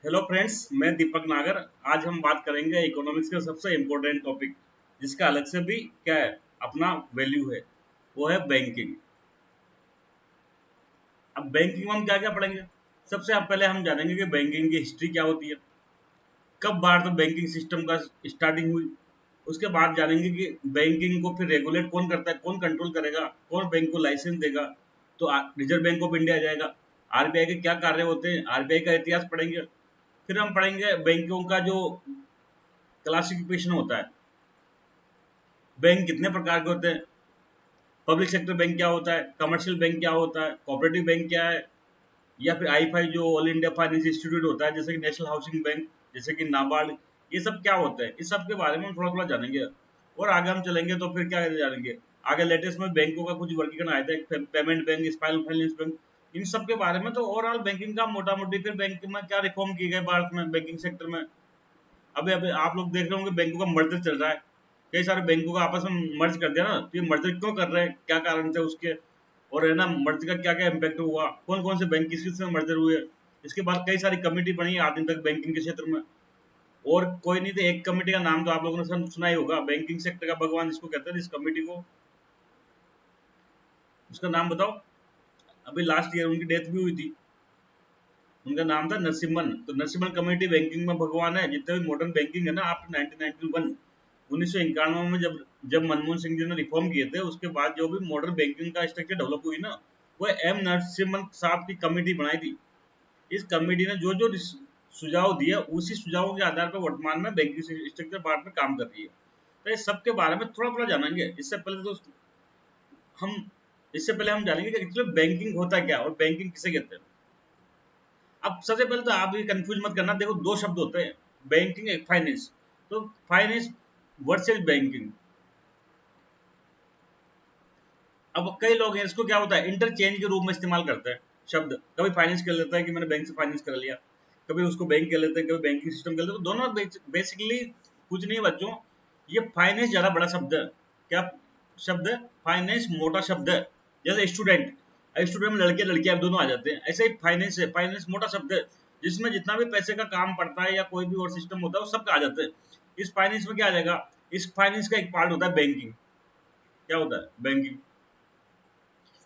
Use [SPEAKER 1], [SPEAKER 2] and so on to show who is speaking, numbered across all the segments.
[SPEAKER 1] Hello friends, मैं दीपक नागर। आज हम बात करेंगे इकोनॉमिक्स का सबसे इम्पोर्टेंट टॉपिक, जिसका अलग से भी क्या है, अपना वैल्यू है। वो है बैंकिंग। अब बैंकिंग में हम क्या क्या पढ़ेंगे? सबसे पहले हम जानेंगे कि बैंकिंग की हिस्ट्री क्या होती है, कब भारत में बैंकिंग सिस्टम का स्टार्टिंग हुई। उसके बाद जानेंगे कि बैंकिंग को फिर रेगुलेट कौन करता है, कौन कंट्रोल करेगा, कौन बैंक को लाइसेंस देगा। तो रिजर्व बैंक ऑफ इंडिया आ जाएगा। आरबीआई के क्या कार्य होते हैं, आरबीआई का इतिहास पढ़ेंगे। फिर हम पढ़ेंगे बैंकों का जो क्लासिफिकेशन होता है, बैंक कितने प्रकार के होते हैं, पब्लिक सेक्टर बैंक क्या होता है, कमर्शियल बैंक क्या होता है, कोऑपरेटिव बैंक क्या है, या फिर आई जो ऑल इंडिया फाइनेंस इंस्टीट्यूट होता है, जैसे कि नेशनल हाउसिंग बैंक, जैसे कि नाबार्ड। ये सब क्या होता है, इस सब के बारे में हम थोड़ा थोड़ा जानेंगे। और आगे हम चलेंगे तो फिर क्या जानेंगे, आगे लेटेस्ट में बैंकों का कुछ वर्गीकरण आया था, payment bank, small finance bank. इन सब के बारे में तो ओवरऑल बैंकिंग का मोटा मोटी, फिर बैंक में क्या रिफॉर्म किए गए भारत में बैंकिंग सेक्टर में। अभी अभी आप लोग देख रहे होंगे बैंकों का मर्जर चल रहा है। कई सारे बैंकों का आपस में मर्ज कर दिया ना, तो ये मर्जर क्यों कर रहे हैं, क्या कारण थे उसके, और है ना मर्ज का क्या क्या इम्पैक्ट हुआ, कौन कौन से बैंक किस किस में मर्जर हुए। इसके बाद कई सारी कमेटी बनी है आज दिन तक बैंकिंग के क्षेत्र में। और कोई नहीं तो एक कमेटी का नाम तो आप लोगों ने सुना ही होगा, बैंकिंग सेक्टर का भगवान जिसको कहते हैं, इस कमेटी को, उसका नाम बताओ। अभी लास्ट ईयर उनकी डेथ भी हुई थी। उनका नाम था नरसिम्हन। तो नरसिम्हन कमेटी बैंकिंग में भगवान है। जितने भी मॉडर्न बैंकिंग है ना, आफ्टर 1991, 1991 में जब जब मनमोहन सिंह जी ने रिफॉर्म किए थे, उसके बाद जो भी मॉडर्न बैंकिंग का स्ट्रक्चर डेवलप हुई ना, वो एम नरसिम्हन साहब की कमेटी बनाई थी। इस कमेटी ने जो जो सुझाव दिए, उसी सुझावों के आधार पर वर्तमान में बैंकिंग स्ट्रक्चर भारत में काम कर रही है। तो इस सबके बारे में थोड़ा थोड़ा जानेंगे। हम इससे पहले हम जानेंगे कि एक्चुअली बैंकिंग होता क्या है और बैंकिंग किसे कहते हैं। अब सबसे पहले तो आप ये कंफ्यूज मत करना, देखो दो शब्द होते हैं, बैंकिंग एक फाइनेंस। तो फाइनेंस वर्सेज बैंकिंग। अब कई लोग हैं, इसको क्या होता है, इंटरचेंज के रूप में इस्तेमाल करते हैं शब्द। कभी फाइनेंस कर लेता है कि मैंने बैंक से फाइनेंस कर लिया, कभी उसको बैंक कर लेते हैं, कभी बैंकिंग सिस्टम कर लेते हैं। तो दोनों बेसिकली कुछ नहीं है बच्चों। ये फाइनेंस ज्यादा बड़ा शब्द है। क्या शब्द है? फाइनेंस मोटा शब्द है। जैसे स्टूडेंट, स्टूडेंट में लड़के लड़कियां दोनों आ जाते हैं, ऐसे ही फाइनेंस है। फाइनेंस मोटा शब्द है, जिसमें जितना भी पैसे का काम पड़ता है या कोई भी और सिस्टम होता है, वो सब आ जाते हैं। इस फाइनेंस में क्या आ जाएगा, इस फाइनेंस का एक पार्ट होता है बैंकिंग। क्या होता है? बैंकिंग।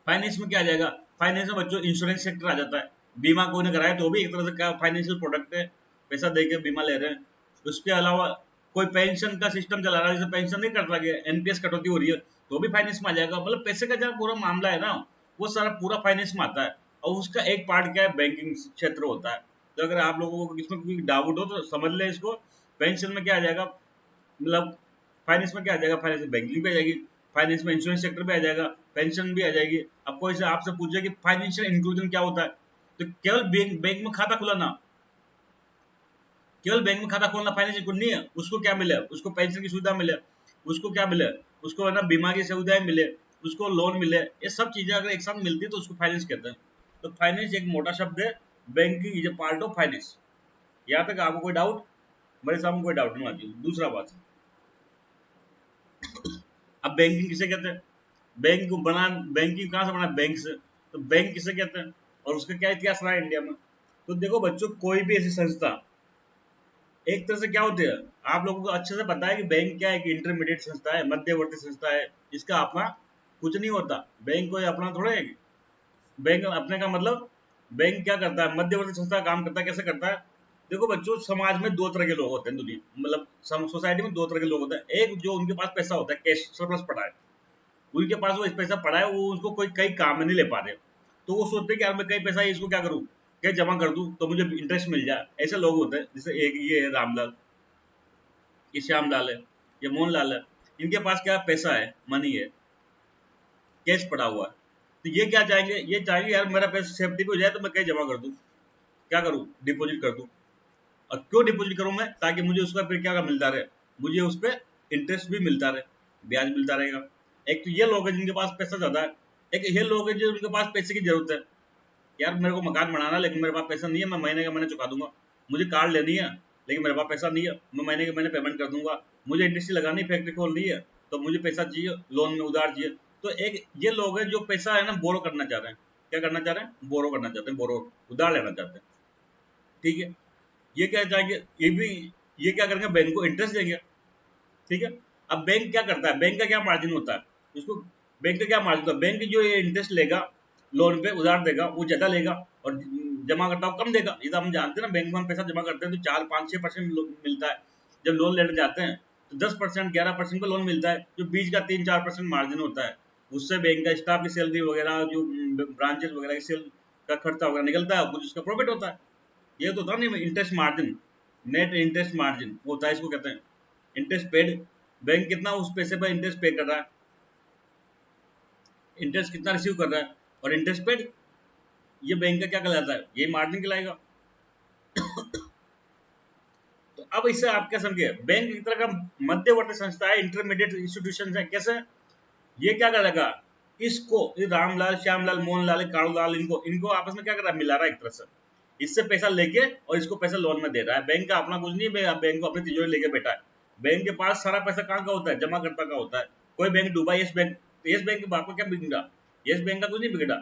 [SPEAKER 1] फाइनेंस में क्या आ जाएगा, फाइनेंस में बच्चों इंश्योरेंस सेक्टर आ जाता है। बीमा कोई ने कराया तो भी एक तरह से क्या फाइनेंशियल प्रोडक्ट है, पैसा दे के बीमा ले रहे हैं। उसके अलावा कोई पेंशन का सिस्टम चला रहा है, जैसे पेंशन नहीं कट रहा है, एनपीएस कटौती हो रही है, तो भी फाइनेंस में आ जाएगा। मतलब पैसे का जो पूरा मामला है ना, वो सारा पूरा फाइनेंस में आता है। और उसका एक पार्ट क्या है, बैंकिंग क्षेत्र होता है। तो अगर आप लोगों को इसमें कोई डाउट हो तो समझ ले इसको। पेंशन में क्या आ जाएगा, मतलब फाइनेंस में क्या आ जाएगा, फाइनेंस में बैंकिंग भी आ जाएगी, फाइनेंस में इंश्योरेंस सेक्टर भी आ जाएगा, पेंशन भी आ जाएगी। अब कोई से आपसे पूछे कि फाइनेंशियल इंक्लूजन क्या होता है, तो केवल बैंक बैंक में खाता खुलाना, केवल बैंक में खाता खोलना फाइनेंशियल इंक्लूजन नहीं है। उसको क्या मिले, उसको पेंशन की सुविधा मिले, उसको क्या मिले, उसको है ना बीमा की सुविधाएं मिले, उसको लोन मिले। ये सब चीजें अगर एक साथ मिलती है तो उसको फाइनेंस कहते हैं। तो फाइनेंस एक मोटा शब्द है, banking is a part of finance. यहाँ तक आपको कोई डाउट? मेरे सामने कोई डाउट नहीं आती। दूसरा बात, अब बैंकिंग किसे कहते हैं, बैंक को बना, बैंकिंग कहाँ से बना, बैंक से। तो बैंक किसे कहते हैं और उसका क्या इतिहास रहा है इंडिया में। तो देखो बच्चों, कोई भी ऐसी संस्था एक तरह से क्या होती है, आप लोगों को अच्छे से पता है कि बैंक क्या है, एक इंटरमीडिएट संस्था है, मध्यवर्ती संस्था है। इसका अपना कुछ नहीं होता, बैंक कोई अपना थोड़े है। बैंक अपने का मतलब, बैंक क्या करता है, मध्यवर्ती संस्था काम करता है। कैसे करता है? देखो बच्चों, समाज में दो तरह के लोग होते हैं, दुनिया मतलब सोसाइटी में दो तरह के लोग होते हैं। एक जो उनके पास पैसा होता है, कैश सरप्लस पड़ा है, उनके पास वो इस पैसा पड़ा है, वो उसको कोई कई काम में नहीं ले पा रहे। तो वो सोचते हैं कि यार मैं कई पैसा है, इसको क्या करूँ, क्या जमा कर दूं तो मुझे इंटरेस्ट मिल जाए। ऐसे लोग होते हैं। जैसे एक ये है रामलाल, ये श्यामलाल है, ये मोहनलाल है। इनके पास क्या पैसा है, मनी है, कैश पड़ा हुआ है। तो ये क्या चाहेंगे, ये चाहेंगे यार मेरा पैसा सेफ्टी पे हो जाए, तो मैं कहीं जमा कर दूं, क्या करूं, डिपॉजिट कर दूं। और क्यों डिपॉजिट करूं मैं, ताकि मुझे उसका फिर क्या मिलता रहे, मुझे उस पर इंटरेस्ट भी मिलता रहे, ब्याज मिलता रहेगा। एक तो ये लोग हैं जिनके पास पैसा ज्यादा है। एक ये लोग हैं जो उनके पास पैसे की जरूरत है, यार मेरे को मकान बनाना, लेकिन मेरे पास पैसा नहीं है, मैं महीने का महीने चुका दूंगा। मुझे कार लेनी है, लेकिन मेरे पास पैसा नहीं है, मैं महीने के महीने पेमेंट कर दूंगा। मुझे इंडस्ट्री लगानी, फैक्ट्री खोलनी है, तो मुझे पैसा चाहिए, लोन में उधार चाहिए। तो एक ये लोग हैं जो पैसा है ना बोरो करना चाह रहे हैं। क्या करना चाह रहे हैं? बोरो करना चाहते हैं, बोरो, उधार लेना चाहते हैं। ठीक है, ये क्या चाहेंगे, ये क्या करेंगे, बैंक को इंटरेस्ट देंगे। ठीक है। अब बैंक क्या करता है, बैंक का क्या मार्जिन होता है, उसको बैंक का क्या मार्जिन होता है, बैंक जो ये इंटरेस्ट लेगा लोन पे, उधार देगा, वो ज्यादा लेगा और जमा करता हो कम देगा। ये तो हम जानते हैं ना, बैंक में हम पैसा जमा करते हैं तो 4, 5, 6% मिलता है। जब लोन लेने जाते हैं तो 10%, 11% का लोन मिलता है, जो बीच का 3, 4% मार्जिन होता है, उससे बैंक का स्टाफ की सैलरी वगैरह, जो ब्रांचेस वगैरह की सेल का खर्चा वगैरह निकलता है, कुछ उसका प्रॉफिट होता है। ये तो होता नहीं interest margin, net interest margin होता है, इसको कहते हैं इंटरेस्ट पेड। बैंक कितना उस पैसे पर इंटरेस्ट पे कर रहा है, इंटरेस्ट कितना रिसीव कर रहा है, और इंटरेस्ट पेड, ये बैंक का क्या कहलाता है, ये मार्जिन कहलाएगा। तो अब इससे आप क्या समझिए, बैंक एक तरह का मध्यवर्ती संस्था है, इंटरमीडिएट इंस्टीट्यूशन है। कैसे, ये क्या करेगा, इसको ये रामलाल, श्यामलाल, मोहनलाल, कालूलाल, इनको इनको आपस में क्या कर रहा है, मिला रहा है एक तरह से। इससे पैसा लेके और इसको पैसा लोन में दे रहा है। बैंक का अपना कुछ नहीं है, बैंक को अपनी तिजोरी लेके बैठा है। बैंक के पास सारा पैसा कहाँ का होता है, जमा करता का होता है। कोई बैंक डूबा, येस बैंक, तो येस बैंक के बाप को क्या बिगड़ा, येस बैंक का कुछ नहीं बिगड़ा।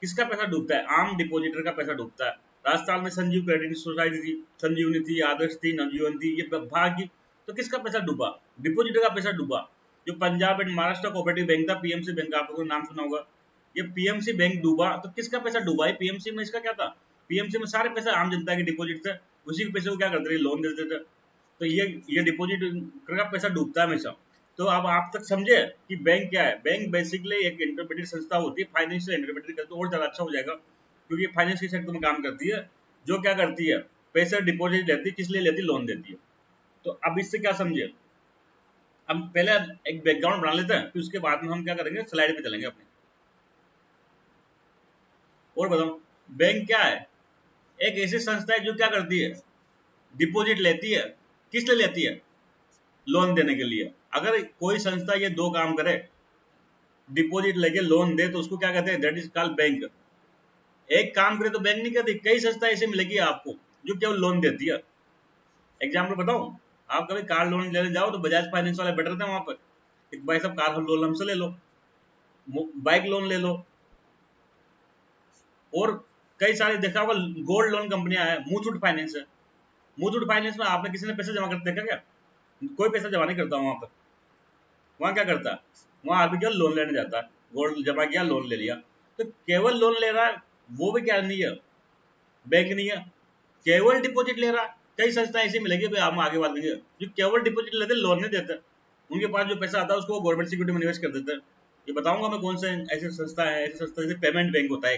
[SPEAKER 1] किसका पैसा डूबता है, आम डिपोजिटर का पैसा डूबता है। राजस्थान में संजीव क्रेडिट सोसाइटी थी, संजीवनी थी, आदर्श थी, नवजीवन थी, ये भाग की, तो किसका पैसा डूबा, डिपोजिटर का पैसा डूबा। जो Punjab and Maharashtra cooperative bank था, पीएमसी बैंक, आप लोगों ने नाम सुना होगा, ये पीएमसी बैंक डूबा तो किसका पैसा डूबा है, पीएमसी में इसका क्या था, पीएमसी में सारे पैसे आम जनता के डिपॉजिट थे, उसी के पैसे को क्या करते थे, लोन देते थे। तो ये डिपॉजिट का पैसा डूबता है हमेशा। तो अब आप तक समझे कि बैंक क्या है। बैंक बेसिकली एक इंटरमीडिएट संस्था होती है, फाइनेंशियल इंटरमीडिएट करते, और ज्यादा अच्छा हो जाएगा क्योंकि फाइनेंस के सेक्टर में काम करती है। जो क्या करती है, पैसे डिपॉजिट लेती है, किस लिए लेती है, लोन देती है। तो अब इससे क्या समझे, हम पहले एक बैकग्राउंड बना लेते हैं, फिर उसके बाद में हम क्या करेंगे, स्लाइड पे चलेंगे अपने। और बताओ, बैंक क्या है, एक ऐसी संस्था है जो क्या करती है, डिपॉजिट लेती है। किस लिए लेती है, लोन देने के लिए। अगर कोई संस्था ये दो काम करे, डिपॉजिट लेके लोन दे, तो उसको क्या कहते हैं, दैट इज कॉल्ड बैंक। एक काम करे तो बैंक नहीं कहती, कई संस्था ऐसी मिलेगी आपको जो केवल लोन देती है। एग्जाम्पल बताऊं, आप कभी कार लोन लेने जाओ तो बजाज फाइनेंस वाले बैठे रहते हैं वहां पर, एक भाई साहब कार लोन हमसे ले लो, बाइक लोन ले लो, और कई सारे देखा होगा गोल्ड लोन कंपनियां है, मुथूट फाइनेंस है। मुथूट फाइनेंस में आपने किसी ने पैसे जमा करते देखा क्या, कोई पैसा जमा नहीं करता वहां पर। वहां क्या करता है, वहां आदमी केवल लोन लेने जाता है, गोल्ड जमा किया, लोन ले लिया। तो केवल लोन ले रहा है, वो भी क्या नहीं है, बैंक नहीं है, केवल डिपॉजिट ले रहा है। कई संस्था ऐसी मिलेगी, भाई हम आगे बात करेंगे, जो केवल डिपॉजिट लेते, लोन नहीं देते। उनके पास जो पैसा आता है उसको गवर्नमेंट सिक्योरिटी में निवेश कर देते हैं। ये बताऊंगा मैं कौन से ऐसे संस्था है, ऐसी संस्था जैसे पेमेंट बैंक होता है।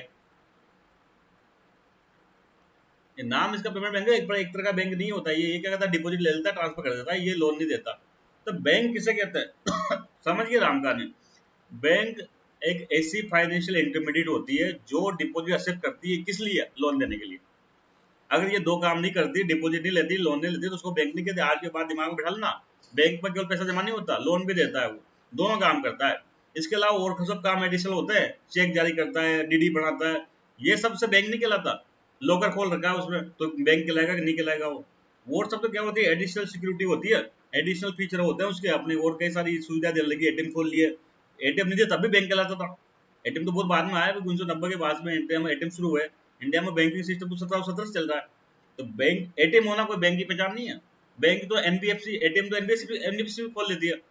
[SPEAKER 1] ये नाम इसका पेमेंट बैंक है, एक तरह का बैंक नहीं होता ये क्या कहता है, डिपॉजिट ले लेता है, ट्रांसफर कर देता है, ये लोन नहीं देता। तो बैंक किसे कहते हैं समझ गए राम कहानी। बैंक एक ऐसी फाइनेंशियल इंटरमीडिएट होती है जो डिपॉजिट एक्सेप्ट करती है, किस लिए, लोन देने के लिए। अगर ये दो काम नहीं करती, डिपॉजिट नहीं लेती, लोन नहीं लेती, तो उसको बैंक नहीं कहते। आज के बाद दिमाग में बैठा लेना, बैंक में केवल पैसा जमा नहीं होता, लोन भी देता है, वो दोनों काम करता है। इसके अलावा और सब काम एडिशनल होते हैं, चेक जारी करता है, डीडी बनाता है, ये सब से बैंक नहीं कहलाता। लॉकर खोल रखा है उसमें तो बैंक कहलाएगा कि नहीं कहलाएगा वो सब तो क्या होती है, एडिशनल सिक्योरिटी होती है, एडिशनल फीचर होते हैं उसके अपने, और कई सारी सुविधा देने लगी। एटीएम खोल लिए, एटीएम नहीं दिया तब भी बैंक कहलाता था। एटीएम तो बहुत बाद में आया, 1990 के बाद में एटीएम शुरू हुए। इंडिया में बैंकिंग सिस्टम तो 1717 से चल रहा है। तो बैंक एटीएम होना कोई बैंक की पहचान नहीं है। बैंक तो एनबीएफसी, एटीएम तो एनबीएफसी भी खोल लेती है,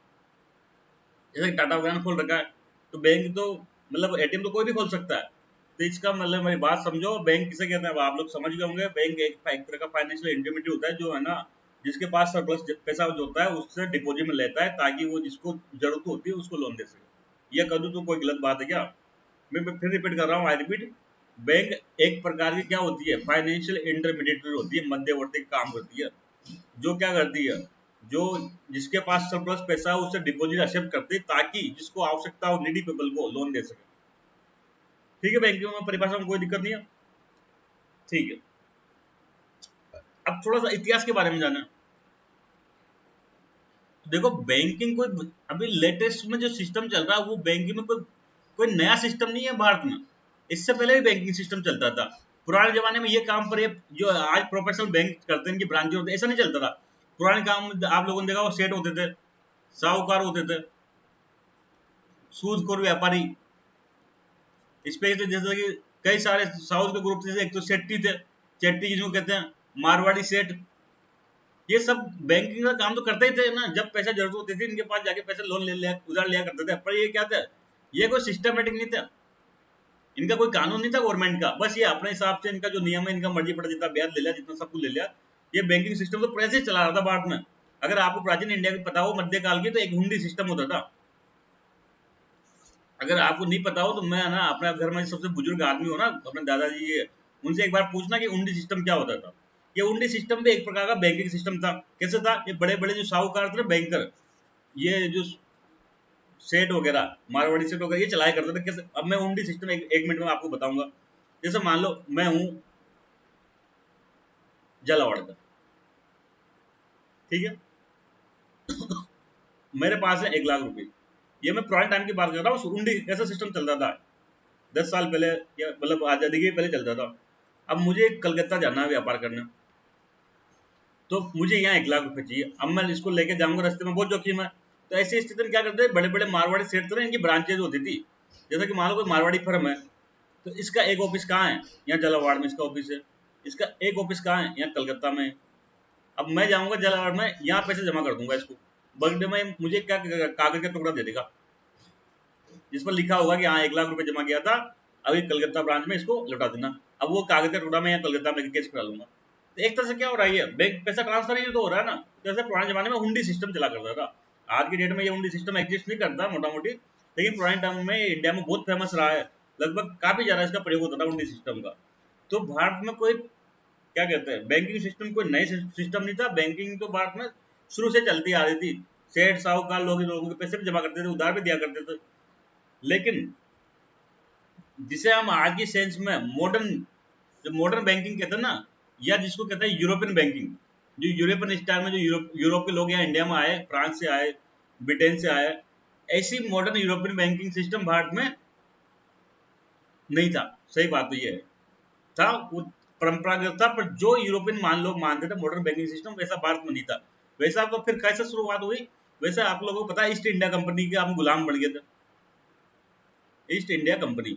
[SPEAKER 1] जैसे टाटा वगैरह ने खोल रखा है। तो बैंक तो मतलब एटीएम तो कोई भी खोल सकता है। तो इसका मतलब मेरी बात समझो, बैंक किसे कहते हैं, अब आप लोग समझ गए होंगे। बैंक एक तरह का फाइनेंशियल इंटरमीडिएट होता है, जो है ना, जिसके पास सरप्लस पैसा जो होता है उससे डिपॉजिट में लेता है, ताकि वो जिसको जरूरत होती है उसको लोन दे सके। यह करूँ तो कोई गलत बात है क्या, मैं फिर रिपीट कर रहा हूँ, आई रिपीट। बैंक एक प्रकार की क्या होती है, फाइनेंशियल इंटरमीडिएटर होती है, मध्यवर्ती काम करती है। जो क्या करती है, जो जिसके पास सरप्लस पैसा है उससे डिपॉजिट एक्सेप्ट करती है, ताकि जिसको आवश्यकता हो, नीडी पीपल को लोन दे सके। ठीक है, बैंकिंग में परिभाषा में कोई दिक्कत नहीं है। ठीक है, अब थोड़ा सा इतिहास के बारे में जाना। देखो बैंकिंग कोई अभी लेटेस्ट में जो सिस्टम चल रहा है, वो बैंकिंग में कोई कोई नया सिस्टम नहीं है भारत में। इससे पहले भी बैंकिंग सिस्टम चलता था। पुराने जमाने में ये काम पर, ये जो आज प्रोफेशनल बैंक करते हैं, इनकी ब्रांचें होती है, ऐसा नहीं चलता था। पुराने काम आप लोगों ने देखा, वो सेठ होते थे, साहूकार होते थे, सूदखोर व्यापारी। इस पे तो जैसे कि कई सारे साउथ के ग्रुप थे, एक तो सेट्टी थे, चेट्टी जिनको कहते हैं, मारवाड़ी सेठ, ये सब बैंकिंग का काम तो करते ही थे ना, जब पैसा जरूरत होती थी इनके पास जाके पैसे लोन ले लिया, उधार लिया करते थे। पर ये क्या था, ये कोई सिस्टमेटिक नहीं था, इनका कोई कानून नहीं था गवर्नमेंट का, बस ये अपने हिसाब से इनका जो नियम है, इनका मर्जी पड़ा जितना ब्याज ले लिया, जितना सब कुछ ले लिया। ये बैंकिंग सिस्टम तो पैसे चला रहा था भारत में। अगर आपको प्राचीन इंडिया की पता हो मध्यकाल की, तो एक हुंडी सिस्टम होता था। अगर आपको नहीं पता हो तो मैं ना अपने घर में सबसे बुजुर्ग आदमी हो ना, अपने दादाजी ये, उनसे एक बार पूछना कि हुंडी सिस्टम क्या होता था। ये हुंडी सिस्टम भी एक प्रकार का बैंकिंग सिस्टम था। कैसे था, ये बड़े बड़े जो साहूकार थे ना, बैंकर, ये जो सेठ वगैरह, मारवाड़ी सेठ वगैरह, ये चलाया करते थे। कैसे, अब मैं हुंडी सिस्टम एक मिनट में आपको बताऊंगा। जैसे मान लो मैं हूं झालावाड़ का, ठीक है, मेरे पास है 1 लाख रुपए। ये मैं पुराने टाइम की बात कर रहा हूँ, हुंडी ऐसा सिस्टम चलता था 10 साल पहले, या मतलब आजादी के पहले चलता था। अब मुझे कलकत्ता जाना है व्यापार करने, तो मुझे यहाँ 1 लाख रुपए चाहिए। अब मैं इसको लेके जाऊंगा, रास्ते में बहुत जोखिम है। तो ऐसी स्थिति में क्या करते हैं, बड़े बड़े मारवाड़ी सेठ थे ना, इनकी ब्रांचेज होती थी। जैसे कि मान लो कोई मारवाड़ी फर्म है, तो इसका एक ऑफिस कहाँ है, यहाँ झालावाड़ में इसका ऑफिस है। इसका एक ऑफिस कहाँ है, यहाँ कलकत्ता में। अब मैं जाऊंगा झालावाड़ में, यहाँ पैसे जमा कर दूंगा इसको। बर्थडे में मुझे क्या कागज का टुकड़ा दे देगा, जिस पर लिखा होगा कि हाँ 1 लाख रुपए जमा किया था, अभी कलकत्ता ब्रांच में इसको लौटा देना। अब वो कागज का टुकड़ा मैं यहाँ कलकत्ता में केस करा लूंगा। तो एक तरह से क्या हो रहा है, बैंक पैसा ट्रांसफर ही तो हो रहा है ना। जैसे पुराने जमाने में हुंडी सिस्टम चला करता था, आज की डेट में ये हुंडी सिस्टम एग्जिस्ट नहीं करता मोटा मोटी, लेकिन पुराने टाइम में इंडिया में बहुत फेमस रहा है। लगभग काफी ज्यादा इसका प्रयोग होता था हुंडी सिस्टम का। तो भारत में कोई क्या कहते हैं, बैंकिंग सिस्टम कोई नई सिस्टम नहीं था। बैंकिंग तो भारत में शुरू से चलती आ रही थी। सेठ साहूकार लोग लोगों के पैसे भी जमा करते थे, उधार भी दिया करते थे। लेकिन जिसे हम आज की सेंस में मॉडर्न, जो मॉडर्न बैंकिंग कहते हैं ना, या जिसको कहते हैं यूरोपियन बैंकिंग, जो यूरोपियन स्टाइल में जो यूरोप के लोग यहाँ इंडिया में आए, फ्रांस से आए, ब्रिटेन से आए, ऐसी modern European banking system Bharat में नहीं था। सही बात तो ये है, था वो परंपरागत था, पर जो यूरोपियन मान लोग मानते थे मॉडर्न बैंकिंग सिस्टम, वैसा भारत में नहीं था। वैसा तो फिर कैसे शुरुआत हुई, वैसे आप लोगों को पता है ईस्ट इंडिया कंपनी के हम गुलाम बन गए थे। ईस्ट इंडिया कंपनी,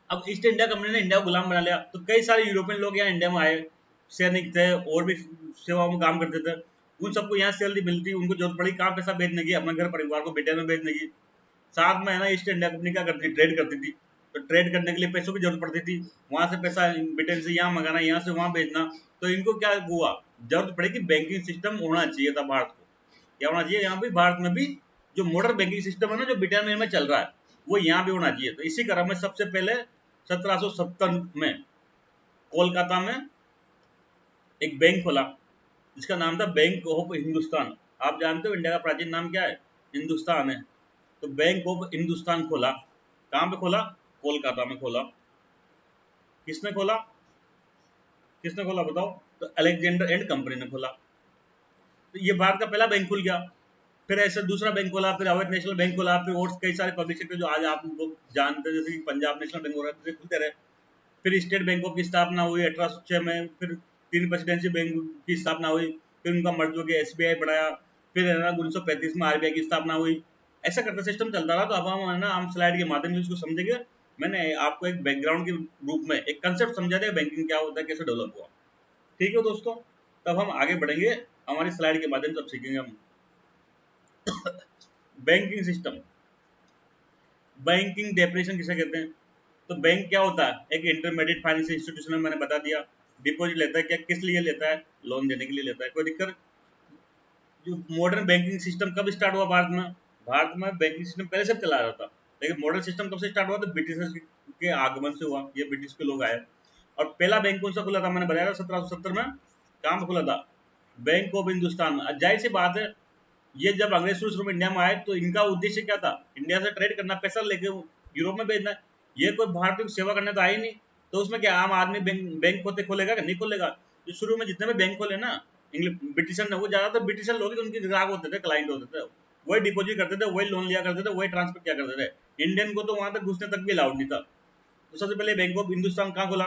[SPEAKER 1] अब ईस्ट इंडिया कंपनी ने इंडिया को गुलाम बना लिया, तो कई सारे यूरोपियन लोग यहाँ इंडिया में आए, सैनिक थे और भी सेवाओं में काम करते थे। उन सबको यहाँ सैलरी मिलती, उनको जरूरत पड़ी कहाँ पैसा भेजने की, अपने घर परिवार को ब्रिटेन में भेजने की। साथ में है ना ईस्ट इंडिया कंपनी क्या करती, ट्रेड करती थी। तो ट्रेड करने के लिए पैसों की जरूरत पड़ती थी, वहां से पैसा ब्रिटेन से यहाँ मंगाना, यहाँ से वहां भेजना। तो इनको क्या हुआ, जरूरत पड़ी कि बैंकिंग सिस्टम होना चाहिए था भारत को। क्या होना चाहिए, यहाँ भी भारत में भी जो मॉडर्न बैंकिंग सिस्टम है ना, जो ब्रिटेन में चल रहा है, वो यहाँ भी होना चाहिए। तो इसी क्रम में सबसे पहले 1770 में कोलकाता में एक बैंक खोला, जिसका नाम था बैंक ऑफ हिंदुस्तान। आप जानते हो इंडिया का प्राचीन नाम क्या है, हिंदुस्तान है। तो बैंक ऑफ हिंदुस्तान खोला, कहाँ पे खोला, कोलकाता में खोला। किसने खोला, किसने खोला बताओ, तो अलेक्जेंडर एंड कंपनी ने खोला। तो ये भारत का पहला बैंक खुल गया। फिर ऐसे दूसरा बैंक खोला, फिर अवध नेशनल बैंक खोला, फिर और कई सारे पब्लिक सेक्टर जो आज आप लोग जानते हैं, जैसे कि पंजाब नेशनल बैंक हो रहा है, खुलते रहे। फिर स्टेट बैंकों की स्थापना हुई 1806 में। फिर 3 प्रेसिडेंसी बैंक की स्थापना हुई, फिर उनका मर्ज हो गया, एसबीआई बढ़ाया। फिर है ना 1935 में आरबीआई की स्थापना हुई। ऐसा करते सिस्टम चलता रहा। तो अब हम है ना, हम स्लाइड के माध्यम से इसको समझेंगे। मैंने आपको एक बैकग्राउंड के रूप में एक कंसेप्ट समझा दिया, बैंकिंग क्या होता है, कैसे डेवलप हुआ। ठीक है दोस्तों, तब हम आगे बढ़ेंगे, हमारी स्लाइड के माध्यम से अब सीखेंगे हम बैंकिंग सिस्टम। बैंकिंग डेफिनेशन किसे कहते हैं, तो बैंक क्या होता है, एक इंटरमीडिएट फाइनेंशियल इंस्टीट्यूशन है, मैंने बता दिया। डिपॉजिट लेता है, क्या किस लिए लेता है, लोन देने के लिए लेता है। कोई दिक्कत, जो मॉडर्न बैंकिंग सिस्टम कब स्टार्ट हुआ भारत में, भारत में बैंकिंग सिस्टम पहले से चला रहा था, लेकिन मॉडर्न सिस्टम कब से स्टार्ट हुआ, तो ब्रिटिशर्स के आगमन से हुआ। ये ब्रिटिश के लोग आए। और पहला बैंक कौन सा खुला था, मैंने बताया था 1770 में। कहाँ पे खुला था, बैंक ऑफ हिंदुस्तान में। जाहिर सी बात है, ये जब अंग्रेज शुरू में इंडिया में आए, तो इनका उद्देश्य क्या था, इंडिया से ट्रेड करना, पैसा लेके यूरोप में भेजना। ये कोई भारतीय सेवा करने तो आई नहीं। तो उसमें क्या आम आदमी बैंक खोलेगा, नहीं खोलेगा। जो शुरू में जितने भी बैंक खोले ना इंग्लिश ब्रिटिशर ने, वो ज्यादातर ब्रिटिशर लोग उनके ग्राहक होते थे, क्लाइंट होते थे। वही डिपॉजिट करते थे, वही लोन लिया करते थे, वही ट्रांसफर किया करते थे। इंडियन को तो वहां तक घुसने तक भी अलाउड नहीं था। तो सबसे पहले बैंक ऑफ हिंदुस्तान कहाँ खोला,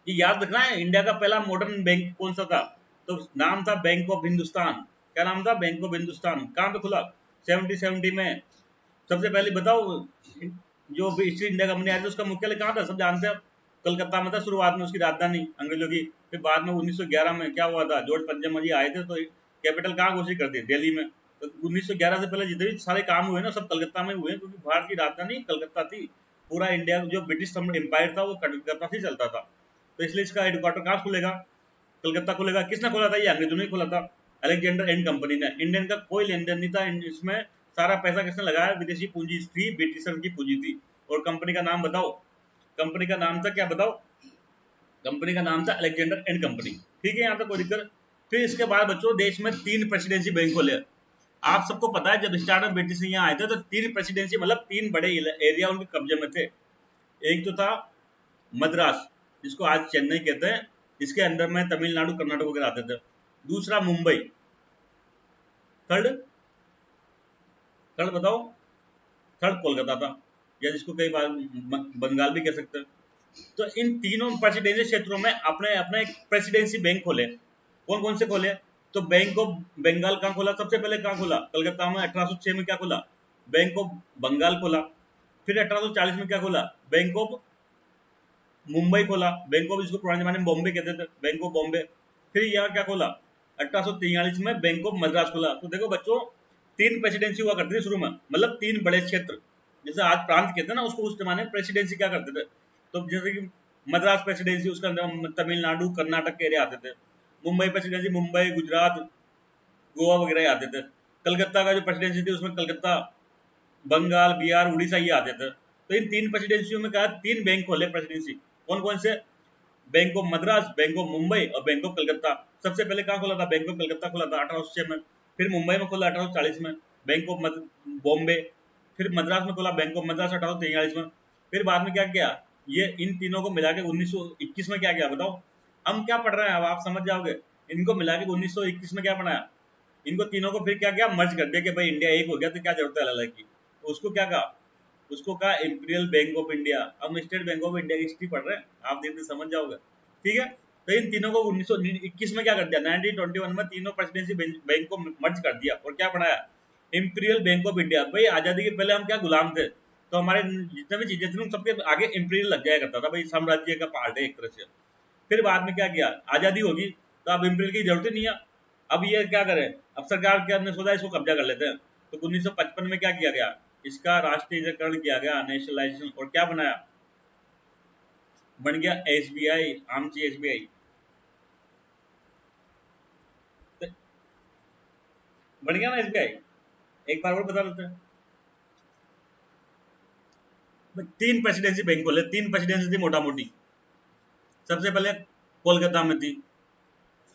[SPEAKER 1] ये याद रखना है। इंडिया का पहला मॉडर्न बैंक कौन सा था, तो नाम था बैंक ऑफ हिंदुस्तान। क्या नाम था, बैंक ऑफ हिंदुस्तान। कहाँ पे खुला, 1770 में। सबसे पहले बताओ, जो ईस्ट इंडिया कंपनी आई थी उसका मुख्यालय कहाँ था, सब जानते हैं, कलकत्ता में था शुरुआत में, उसकी राजधानी अंग्रेजों की। फिर बाद में 1911 में क्या हुआ था, जॉर्ज पंचम जी आए थे तो कैपिटल कहाँ घोषित कर दी, दिल्ली में। तो 1911 से पहले जितने भी सारे काम हुए ना सब कलकत्ता में हुए, क्योंकि भारत की राजधानी कलकत्ता थी। पूरा इंडिया जो ब्रिटिश एम्पायर था वो कलकत्ता से चलता था, तो इसलिए इसका हेडक्वार्टर कहाँ खुलेगा, कलकत्ता खुलेगा। किसने खोला था, ये अंग्रेजों ने खोला था, अलेक्जेंडर एंड कंपनी ने। इंडियन का कोई लेन देन नहीं था इसमें, सारा पैसा किसने लगाया, विदेशी पूंजी थी, ब्रिटिशर की पूंजी थी। और कंपनी का नाम बताओ, कंपनी का नाम था क्या बताओ, कंपनी का नाम था अलेक्जेंडर एंड कंपनी। ठीक है, यहाँ तक कोई दिक्कत। फिर इसके बाद बच्चों देश में 3 प्रेसिडेंसी बैंक खोले। आप सबको पता है जब स्टार्ट में ब्रिटिश यहाँ आए थे तो 3 प्रेसिडेंसी मतलब 3 बड़े एरिया उनके कब्जे में थे। एक तो था मद्रास, जिसको आज चेन्नई कहते हैं, इसके अंदर में तमिलनाडु कर्नाटक वगैरह आते थे। दूसरा मुंबई, थर्ड, थर्ड बताओ, थर्ड कोलकाता था, या जिसको कई बार बंगाल भी कह सकते हैं। तो इन तीनों प्रेसिडेंसी क्षेत्रों में अपने अपने एक प्रेसिडेंसी बैंक खोले। कौन कौन से खोले, तो बैंक ऑफ बंगाल कहाँ खोला, सबसे पहले कहाँ खोला, कलकत्ता में 1806 में क्या खोला, बैंक ऑफ बंगाल खोला। फिर 1840 में क्या खोला, बैंक ऑफ मुंबई खोला, बैंक ऑफ, इसको पुराने जमाने में बॉम्बे कहते थे, बैंक ऑफ बॉम्बे। फिर यहाँ क्या खोला, 1843 में बैंक ऑफ मद्रास खोला। तो देखो बच्चों 3 प्रेसिडेंसी हुआ करती थी शुरू में, मतलब 3 बड़े क्षेत्र, जैसे आज प्रांत कहते हैं ना, उसको उस जमाने में प्रेसिडेंसी क्या करते थे। तो जैसे कि मद्रास प्रेसिडेंसी, उसके अंदर तमिलनाडु कर्नाटक के एरिया आते थे। मुंबई प्रेसिडेंसी मुंबई गुजरात गोवा वगैरह आते थे। कलकत्ता का जो प्रेसिडेंसी थी उसमें कलकत्ता बंगाल बिहार उड़ीसा ये आते थे। तो इन 3 प्रेसिडेंसियों में कहा 3 बैंक खोले प्रेसिडेंसी। कौन कौन से, bank of Madras, bank of Mumbai और बैंक ऑफ कलकत्ता। सबसे पहले कहाँ खोला था, बैंक ऑफ कलकत्ता खोला था 1806 में। फिर मुंबई में खोला 1840 में, बैंक ऑफ बॉम्बे। फिर मद्रास में खोला बैंक ऑफ मद्रास 1843 में। फिर बाद में क्या किया, ये इन तीनों को मिला के 1921 में क्या किया बताओ। हम क्या पढ़ रहे हैं अब आप समझ जाओगे। इनको मिला के 1921 में क्या बनाया, इनको तीनों को फिर क्या किया, मर्ज कर दिया कि भाई इंडिया एक हो गया, तो क्या जरूरत है अलग की। तो उसको क्या कहा, उसको कहा इंपीरियल बैंक ऑफ इंडिया। हम स्टेट बैंक ऑफ इंडिया की हिस्ट्री पढ़ रहे हैं, आप देखते समझ जाओगे। ठीक है, तो इन तीनों को 1921 में क्या कर दिया, 1921 में तीनों प्रेसिडेंसी बैंक को मर्ज कर दिया और क्या बनाया, इंपीरियल बैंक ऑफ इंडिया। भाई आजादी के पहले हम क्या गुलाम थे, तो हमारे जितने भी चीजें थी सबके आगे इंपीरियल लग जाया करता था, भाई साम्राज्य का पार्ट है एक तरह से। फिर बाद में क्या किया, आजादी होगी तो अब इंपीरियल की जरूरत ही नहीं है। अब ये क्या करें, अब सरकार के ने सोचा इसको कब्जा कर लेते हैं। तो 1955 में क्या किया गया, इसका राष्ट्रीयकरण किया गया, नेशनलाइजेशन, और क्या बनाया, बन गया एसबीआई, आमची एसबीआई। बन गया ना एसबीआई। एक बार और बता देते हैं, 3 प्रेसिडेंसी बैंक खोले, 3 प्रेसिडेंसी थी मोटा मोटी। सबसे पहले कोलकाता में थी,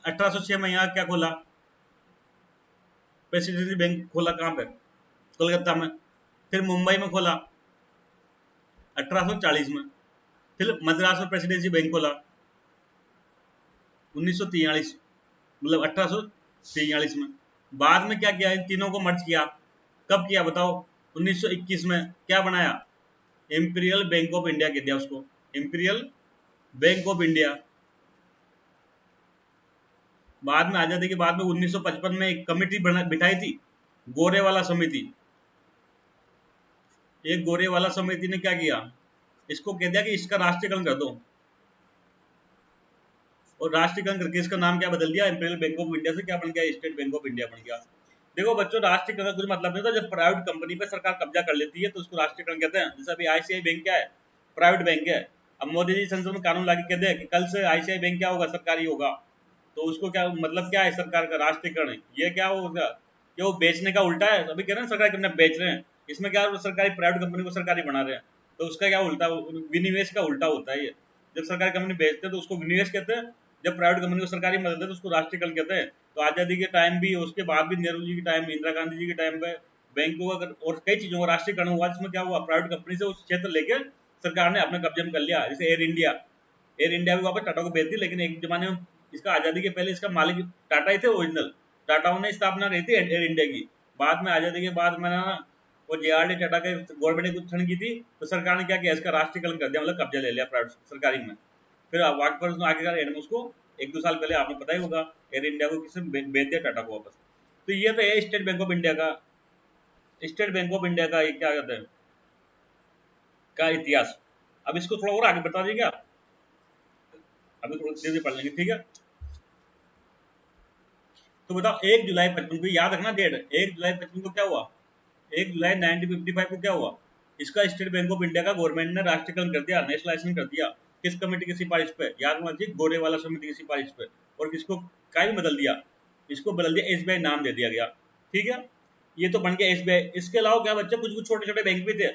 [SPEAKER 1] 1806 में यहाँ क्या खोला, प्रेसिडेंसी बैंक खोला कहाँ पे, कोलकाता में। फिर मुंबई में खोला 1840 में। फिर मद्रास में प्रेसिडेंसी बैंक खोला 1943, मतलब 1843 में। बाद में क्या किया, इन तीनों को मर्ज किया। कब किया बताओ, 1921 में। क्या बनाया, इंपीरियल बैंक ऑफ इंडिया कह दिया उसको, इंपीरियल बैंक ऑफ इंडिया। बाद में आजादी के बाद में 1955 में एक कमेटी बिठाई थी, गोरे वाला समिति। एक गोरे वाला समिति ने क्या किया, इसको कह दिया कि इसका राष्ट्रीयकरण कर दो। और राष्ट्रीयकरण करके इसका नाम क्या बदल दिया, इंपीरियल बैंक ऑफ इंडिया से क्या बन गया, स्टेट बैंक ऑफ इंडिया बन गया। देखो बच्चों राष्ट्रीयकरण का कुछ मतलब नहीं था, जब प्राइवेट कंपनी पे सरकार कब्जा कर लेती है तो उसको राष्ट्रीयकरण कहते हैं। जैसे अभी आईसीआई बैंक क्या है, प्राइवेट बैंक है। अब मोदी जी संसद में कानून लाके कहते हैं कि कल से आईसीआई बैंक क्या होगा, सरकारी होगा। तो उसको क्या मतलब, क्या है सरकार का राष्ट्रीयकरण, ये क्या होगा कि वो बेचने का उल्टा है। अभी कह रहे हैं सरकारी कंपनी बेच रहे हैं, इसमें क्या सरकारी प्राइवेट कंपनी को सरकारी बना रहे हैं। तो उसका क्या उल्टा, विनिवेश का उल्टा होता है ये। जब सरकारी कंपनी बेचते हैं तो उसको विनिवेश कहते हैं, जब प्राइवेट कंपनी को सरकारी मदद है तो उसको राष्ट्रीयकरण कहते हैं। तो आजादी के टाइम भी, उसके बाद भी, नेहरू जी के टाइम में, इंदिरा गांधी जी के टाइम पे बैंकों का और कई चीजों का राष्ट्रीयकरण हुआ, जिसमें क्या हुआ, प्राइवेट कंपनी से उस क्षेत्र लेके सरकार ने अपने कब्जे में कर लिया। जैसे एयर इंडिया, एयर इंडिया भी वापस टाटा को बेच दी, लेकिन एक जमाने में इसका आजादी के पहले इसका मालिक टाटा ही थे ओरिजिनल। टाटाओं ने स्थापना रही थी एयर इंडिया की। बाद में आजादी के बाद में ना वो जेआरडी टाटा के गवर्नमेंट ने कुछ की थी, तो सरकार ने क्या किया, इसका राष्ट्रीयकरण कर दिया, मतलब कब्जा ले लिया प्राइवेट सरकारी में। फिर वाकफर आगे का एंड में उसको 1-2 साल पहले आपको पता ही होगा, एयर इंडिया को किसी बेच दिया टाटा को वापस। तो ये तो है स्टेट बैंक ऑफ इंडिया का, स्टेट बैंक ऑफ इंडिया का ये क्या कहते हैं का इतिहास। अब इसको थोड़ा और आगे बता दीजिए क्या। अभी थोड़ा देर से पढ़ लेंगे, ठीक है। तो बताओ 1 जुलाई 55 को याद रखना डेट, 1 जुलाई 55 को क्या हुआ, 1 जुलाई 1955 को क्या हुआ, इसका स्टेट बैंक ऑफ इंडिया का गवर्नमेंट ने राष्ट्रीयकरण कर दिया, नेशनलाइजेशन कर दिया। किस कमेटी की सिफारिश पे, याद रखना चाहिए, गोरेवाला समिति की सिफारिश पे। और किसको क्या भी बदल दिया, इसको बदल दिया, एसबीआई नाम दे दिया गया, ठीक है। ये तो बन गया एसबीआई। इसके अलावा क्या बच्चे, कुछ कुछ छोटे छोटे बैंक भी थे,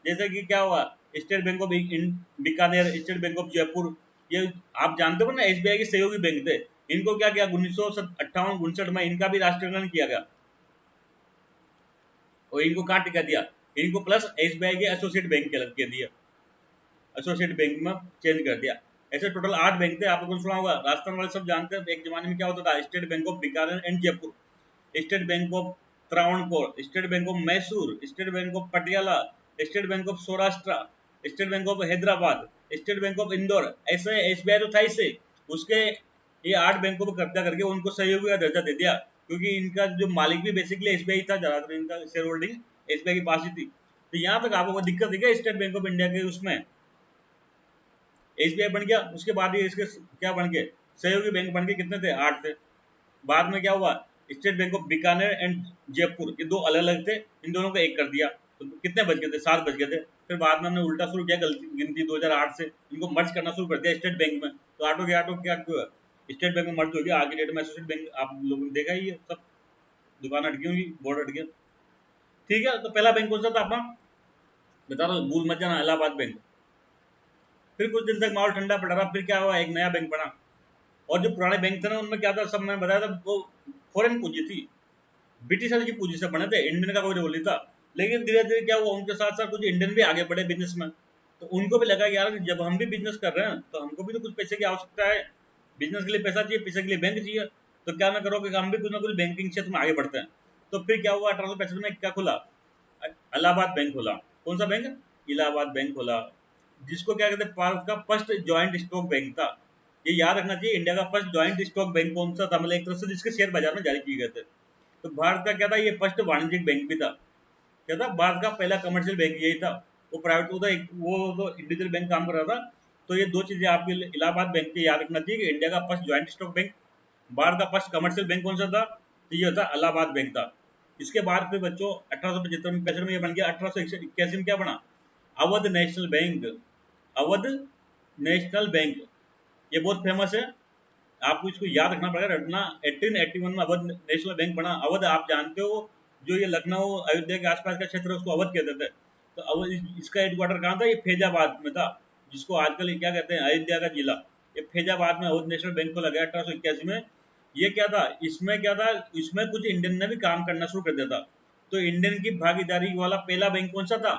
[SPEAKER 1] जैसे कि क्या हुआ, state bank of Bikaner, state bank of Jaipur, ये आप जानते हो ना, एसबीआई के सहयोगी बैंक थे। इनको क्या किया, 1958-59 में इनका भी राष्ट्रीयकरण किया गया और इनको कहाँ टिका दिया, इनको प्लस एसबीआई के एसोसिएट बैंक के अलग के दिया, एसोसिएट बैंक में चेंज कर दिया। ऐसे टोटल 8 बैंक थे, आपको सुना होगा, राजस्थान वाले सब जानते हैं। एक जमाने में क्या होता था, state bank of Bikaner and Jaipur, state bank of Travancore, state bank of Mysore, state bank of Patiala, state bank of Saurashtra, state bank of Hyderabad, state bank of Indore, ऐसे एसबीआई तो था इससे। उसके ये 8 बैंकों पर कब्जा करके उनको सहयोगी का दर्जा दे दिया, क्योंकि इनका जो मालिक भी बेसिकली एसबीआई था, ज्यादातर इनका शेयर होल्डिंग एसबीआई की पास ही थी। तो यहाँ तक आपको कोई दिक्कत है क्या, स्टेट बैंक ऑफ इंडिया के उसमें एसबीआई बन गया, उसके बाद ये इसके क्या बन गए, सहयोगी बैंक बन के, कितने थे, 8 थे। बाद में क्या हुआ, state bank of Bikaner and Jaipur, ये दो अलग अलग थे, इन दोनों को एक कर दिया, तो कितने बच गए थे, 7 बच गए थे। फिर बाद में हमने उल्टा शुरू किया, गलती गिनती 2008 से इनको मर्ज करना शुरू कर दिया स्टेट बैंक में। तो आटो के आटो क्या क्यों है, स्टेट बैंक में मर्ज हो गया, आगे डेट में एसोसिएट बैंक आप लोगों ने देखा ही है, सब दुकान हट गई होंगी, बोर्ड हट गया, ठीक है। तो पहला बैंक कौन सा था अपना, बता रहा हूँ, भूल मत जाना, इलाहाबाद बैंक। फिर कुछ दिन तक माहौल ठंडा पड़ा रहा, फिर क्या हुआ, एक नया बैंक बना। और जो पुराने बैंक थे ना, उनमें क्या था, सब मैंने बताया था, वो फॉरेन पूंजी थी, ब्रिटिशर की पूंजी से बने थे, इंडियन का कोई रोल नहीं था। लेकिन धीरे धीरे क्या हुआ, उनके साथ साथ कुछ इंडियन भी आगे बढ़े बिजनेस में। तो उनको भी लगा कि यार जब हम भी बिजनेस कर रहे हैं तो हमको भी तो कुछ पैसे की आवश्यकता है, बिजनेस के लिए पैसा चाहिए, पैसे के लिए बैंक चाहिए। तो क्या ना करो कि हम भी कुछ ना कुछ बैंकिंग क्षेत्र में आगे बढ़ते हैं। तो फिर क्या हुआ, 1865 में क्या खुला, इलाहाबाद बैंक खोला। कौन सा बैंक, इलाहाबाद बैंक खोला, जिसको क्या कहते हैं, भारत का फर्स्ट ज्वाइंट स्टॉक बैंक था। ये याद रखना चाहिए, इंडिया का फर्स्ट ज्वाइंट स्टॉक बैंक कौन सा था, मतलब एक तरह से जिसके शेयर बाजार में जारी किए गए थे। तो भारत का क्या था, ये फर्स्ट वाणिज्यिक बैंक भी था, क्या था, भारत का पहला कमर्शियल बैंक यही था। वो प्राइवेट तो था, वो तो इंडिविजुअल बैंक काम कर रहा था। तो ये दो चीजें आपके इलाहाबाद बैंक के याद रखना चाहिए कि इंडिया का first joint stock bank, Bharat का फर्स्ट कमर्शियल बैंक कौन सा था, तो ये था इलाहाबाद बैंक था। इसके बाद फिर बच्चों 1875 में ये बन गया, 1881 में क्या बना, Awadh national bank, Awadh national bank, ये बहुत फेमस है, आपको इसको याद रखना पड़ेगा, रटना। 1881 में अवध नेशनल बैंक बना। अवध आप जानते हो, जो ये लखनऊ अयोध्या के आसपास का क्षेत्र है उसको अवध कहते थे। तो अवध इसका हेडक्वार्टर कहाँ था, ये फैजाबाद में था, जिसको आजकल ये क्या कहते हैं, अयोध्या का जिला। ये फैजाबाद में अवध नेशनल बैंक को लगाया 1881 में। ये क्या था, इसमें क्या था, इसमें कुछ इंडियन ने भी काम करना शुरू कर दिया था। तो इंडियन की भागीदारी वाला पहला बैंक कौन सा था,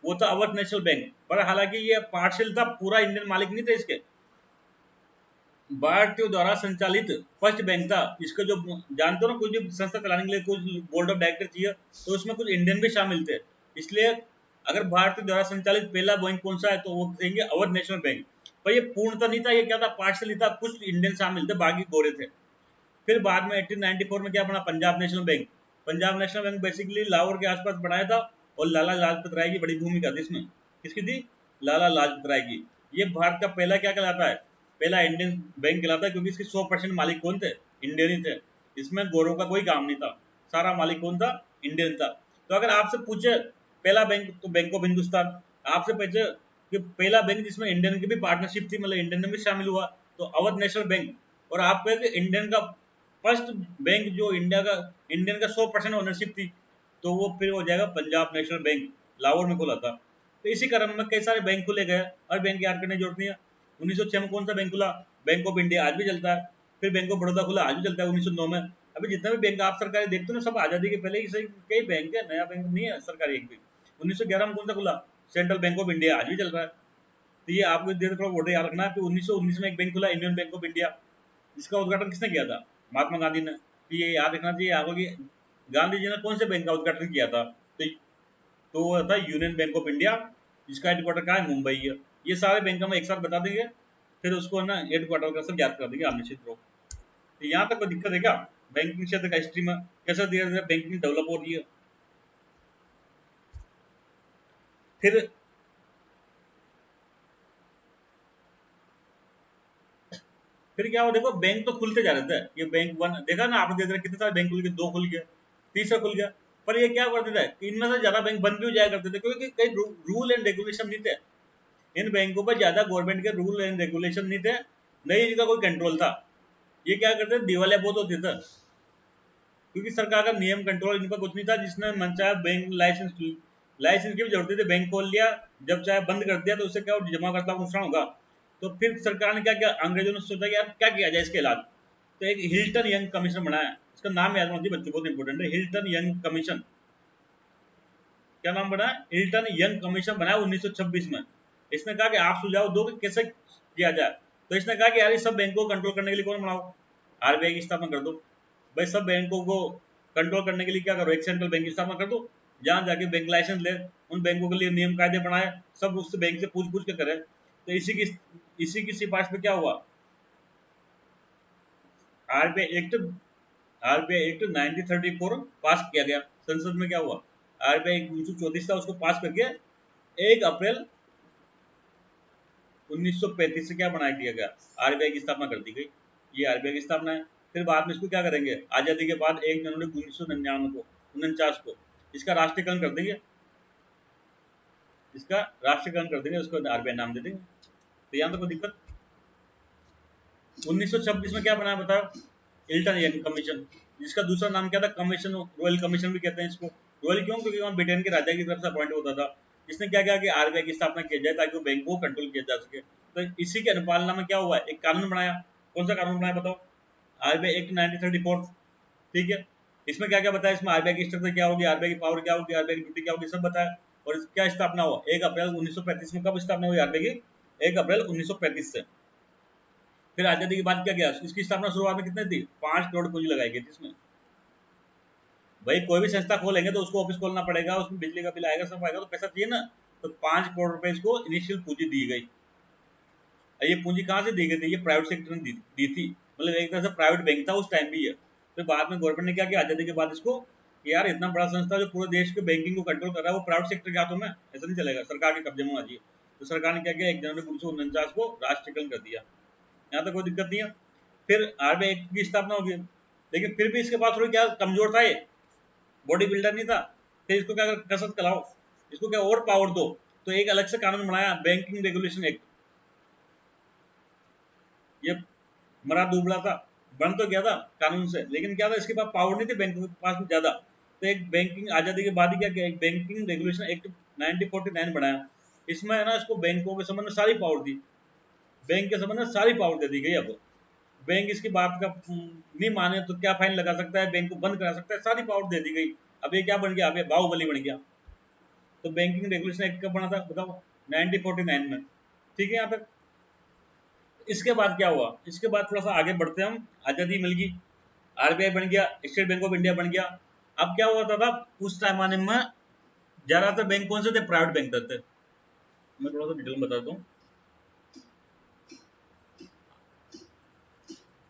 [SPEAKER 1] वो था अवध नेशनल बैंक। पर हालांकि ये पार्शियल था, पूरा इंडियन मालिक नहीं थे इसके, भारतीयों द्वारा संचालित फर्स्ट बैंक था। इसका जो जानते हो ना, कुछ भी संस्था चलाने के लिए कुछ बोर्ड ऑफ डायरेक्टर चाहिए, तो उसमें कुछ इंडियन भी शामिल थे। इसलिए अगर भारतीय द्वारा संचालित पहला बैंक कौन सा है, तो वो कहेंगे अवध नेशनल बैंक। पर ये पूर्णतः नहीं था, ये क्या था, पार्शली था, कुछ इंडियन शामिल थे, बाकी गोरे थे। फिर बाद में 1894 में क्या बना, Punjab national bank. Punjab national bank basically Lahore के आसपास बनाया था, और लाला लाजपत राय की बड़ी भूमिका थी इसमें। किसकी थी, लाला लाजपत राय की। ये भारत का पहला क्या कहलाता है, पहला इंडियन बैंक कहलाता है, क्योंकि इसके 100% मालिक कौन थे, इंडियन ही थे। इसमें गोरों का कोई काम नहीं था, सारा मालिक कौन था, इंडियन था। तो अगर आपसे पूछे पहला बैंक, तो बैंक ऑफ हिंदुस्तान। आपसे पूछे कि पहला बैंक जिसमें इंडियन की भी पार्टनरशिप थी, मतलब इंडियन ने भी शामिल हुआ, तो अवध नेशनल बैंक। और आप कहे कि इंडियन का फर्स्ट बैंक जो इंडिया का, इंडियन का 100% ओनरशिप थी, तो वो फिर हो जाएगा पंजाब नेशनल बैंक, लाहौर में खुला था। तो इसी क्रम में कई सारे बैंक खुले गए, हर बैंक याद करने की जरूरत नहीं है। 1906 में कौन सा बैंक खुला, बैंक ऑफ इंडिया, आज भी चलता है। फिर बैंक ऑफ बड़ौदा खुला, आज भी चलता है 1909 में। अभी जितना भी बैंक आप सरकारी देखते हो ना, सब आजादी के पहले ही से कई बैंक है, नया बैंक नहीं है सरकारी एक भी। 1911 में कौन सा खुला, सेंट्रल बैंक ऑफ इंडिया, आज भी चल रहा है। तो ये आपको देर थोड़ा वोट याद रखना है कि 1919 में एक बैंक खुला, इंडियन बैंक ऑफ इंडिया, जिसका उद्घाटन किसने किया था, महात्मा गांधी ने। तो ये याद रखना चाहिए आपको कि गांधी जी ने कौन से बैंक का उद्घाटन किया था, तो वो था यूनियन बैंक ऑफ इंडिया, जिसका हेडक्वार्टर कहाँ है, मुंबई है। ये सारे बैंक हम एक साथ बता देंगे, फिर उसको ना हेडक्वार्टर का सब याद कर देंगे आप निश्चित रूप। तो यहाँ तक कोई दिक्कत है क्या, बैंकिंग क्षेत्र का हिस्ट्री में कैसे धीरे धीरे बैंकिंग डेवलप हो रही है। फिर फिर क्या हुआ, देखो बैंक तो खुलते जा रहे थे, ये बैंक वन देखा ना आपने, देख रहे कितने सारे बैंक खुल गए, दो खुल गया, तीसरा खुल गया। पर ये क्या करते थे कि इनमें से ज्यादा बैंक बंद भी हो जाया करते थे, क्योंकि कई रूल एंड रेगुलेशन नहीं थे। इन बैंकों पर ज्यादा गवर्नमेंट के रूल एंड रेगुलेशन नहीं थे, नहीं इनका कोई कंट्रोल था। ये क्या करते थे, दिवालिया बहुत होते थे, क्योंकि सरकार का नियम कंट्रोल इन पर कुछ नहीं था। जिसने मन चाहे बैंक लाइसेंस की भी जरूरत थी, बैंक खोल लिया, जब चाहे बंद कर दिया, तो उससे क्या जमा करता नुकसान होगा। तो फिर सरकार ने क्या किया, अंग्रेजों ने सोचा कि यार क्या किया जाए इसके इलाज। तो एक हिल्टन यंग कमीशन बनाया, इसका नाम याद होना चाहिए बच्चों, बहुत इंपॉर्टेंट है, हिल्टन यंग कमीशन। क्या नाम बना, हिल्टन यंग कमीशन बनाया 1926 में। इसने कहा कि आप सुझाव दो कि कैसे किया जाए। तो इसने कहा कि यार इस सब बैंकों को कंट्रोल करने के लिए कौन बनाओ, आरबीआई की स्थापना कर दो। भाई सब बैंकों को कंट्रोल करने के लिए क्या करो, एक सेंट्रल बैंक की स्थापना कर दो, जहां जाके बैंक लाइसेंस ले, उन बैंकों के लिए नियम कायदे बनाए, सब उससे बैंक से पूछ पूछ के करे। तो इसी की सिफारिश पे क्या हुआ, आरबीआई एक्ट आरबीआई एक्ट 1934 पास किया गया संसद में। क्या हुआ, आरबीआई 1934 था, उसको पास करके 1 अप्रैल 1935 से क्या बना दिया गया, आरबीआई की स्थापना कर दी गई। ये आरबीआई की स्थापना है। फिर बाद में इसको क्या करेंगे, आजादी के बाद 1 जनवरी 1999 को 49 को इसका राष्ट्रीयकरण कर देंगे, इसका राष्ट्रीयकरण कर देंगे, उसको आरबीआई नाम दे देंगे। तो यहाँ तो कोई दिक्कत। 1926 में क्या बनाया बताओ, हिल्टन यंग कमीशन, जिसका दूसरा नाम क्या था, कमीशन, रॉयल कमीशन भी कहते हैं इसको। रॉयल क्यों, क्योंकि वहाँ ब्रिटेन के राजा की तरफ से अपॉइंट होता था। इसने क्या किया कि आरबीआई की स्थापना की जाए ताकि वो बैंक को कंट्रोल किया जा सके। तो इसी के अनुपालना में क्या हुआ, एक कानून बनाया। कौन सा कानून बनाया बताओ, आरबीआई एक्ट 1934। ठीक है, इसमें क्या क्या बताया, इसमें आरबीआई की स्ट्रक्चर क्या होगी, आरबीआई की पावर क्या होगी, आरबीआई की ड्यूटी क्या होगी, सब बताया। और क्या स्थापना हुआ 1 अप्रैल 1935 में। कब स्थापना हुई आरबीआई की, 1 अप्रैल 1935 से। फिर आजादी के बाद क्या किया, इसकी स्थापना शुरुआत में कितने थी, 5 करोड़ पूंजी लगाई गई थी इसमें। भाई कोई भी संस्था खोलेंगे तो उसको ऑफिस खोलना पड़ेगा, उसमें बिजली का बिल आएगा, सब आएगा, तो पैसा चाहिए ना। तो 5 करोड़ रुपए इसको इनिशियल पूंजी दी गई। ये पूंजी कहाँ से दी गई थी, ये प्राइवेट सेक्टर ने दी थी, मतलब एक तरह से प्राइवेट बैंक था उस टाइम भी है। फिर बाद में गवर्नमेंट ने क्या किया आजादी के बाद इसको, कि यार इतना बड़ा संस्था जो पूरे देश के बैंकिंग को कंट्रोल कर रहा है, वो प्राइवेट सेक्टर के हाथों में ऐसा नहीं चलेगा, सरकार के कब्जे में होना चाहिए। तो सरकार ने क्या किया, 1 जनवरी 1949 को राष्ट्रीयकरण कर दिया। यहाँ तक कोई दिक्कत नहीं है। फिर आरबीआई की स्थापना होगी, लेकिन फिर भी इसके पास थोड़ी क्या कमजोर था, ये बॉडी बिल्डर नहीं था। फिर इसको क्या कसरत कराओ, इसको क्या और पावर दो। तो एक अलग से कानून बनाया, बैंकिंग रेगुलेशन एक्ट। ये मरा दुबला था, बन तो गया था कानून से, लेकिन क्या था इसके पास पावर नहीं थी बैंक के पास में ज्यादा। तो एक बैंकिंग आजादी के बाद ही क्या किया, एक बैंकिंग रेगुलेशन एक्ट 1949 बनाया। इसमें है ना, इसको बैंकों के संबंध में सारी पावर दी, बैंक के संबंध में सारी पावर दे दी गई। अब बैंक इसकी बात का नहीं माने तो क्या फाइन लगा सकता है, बैंक को बंद करा सकता है, सारी पावर दे दी गई। अब ये क्या बन गया, अब ये बाहुबली बन गया। तो बैंकिंग रेगुलेशन एक्ट कब बना था बताओ, 1949 में। ठीक है, यहाँ तक। इसके बाद क्या हुआ, इसके बाद थोड़ा सा आगे बढ़ते हैं हम, आजादी मिल गई, आरबीआई बन गया, स्टेट बैंक ऑफ इंडिया बन गया। अब क्या हुआ था उस टाइम आने में, ज्यादातर बैंक कौन से थे, प्राइवेट बैंक थे। मैं थोड़ा सा डिटेल में बताता हूँ।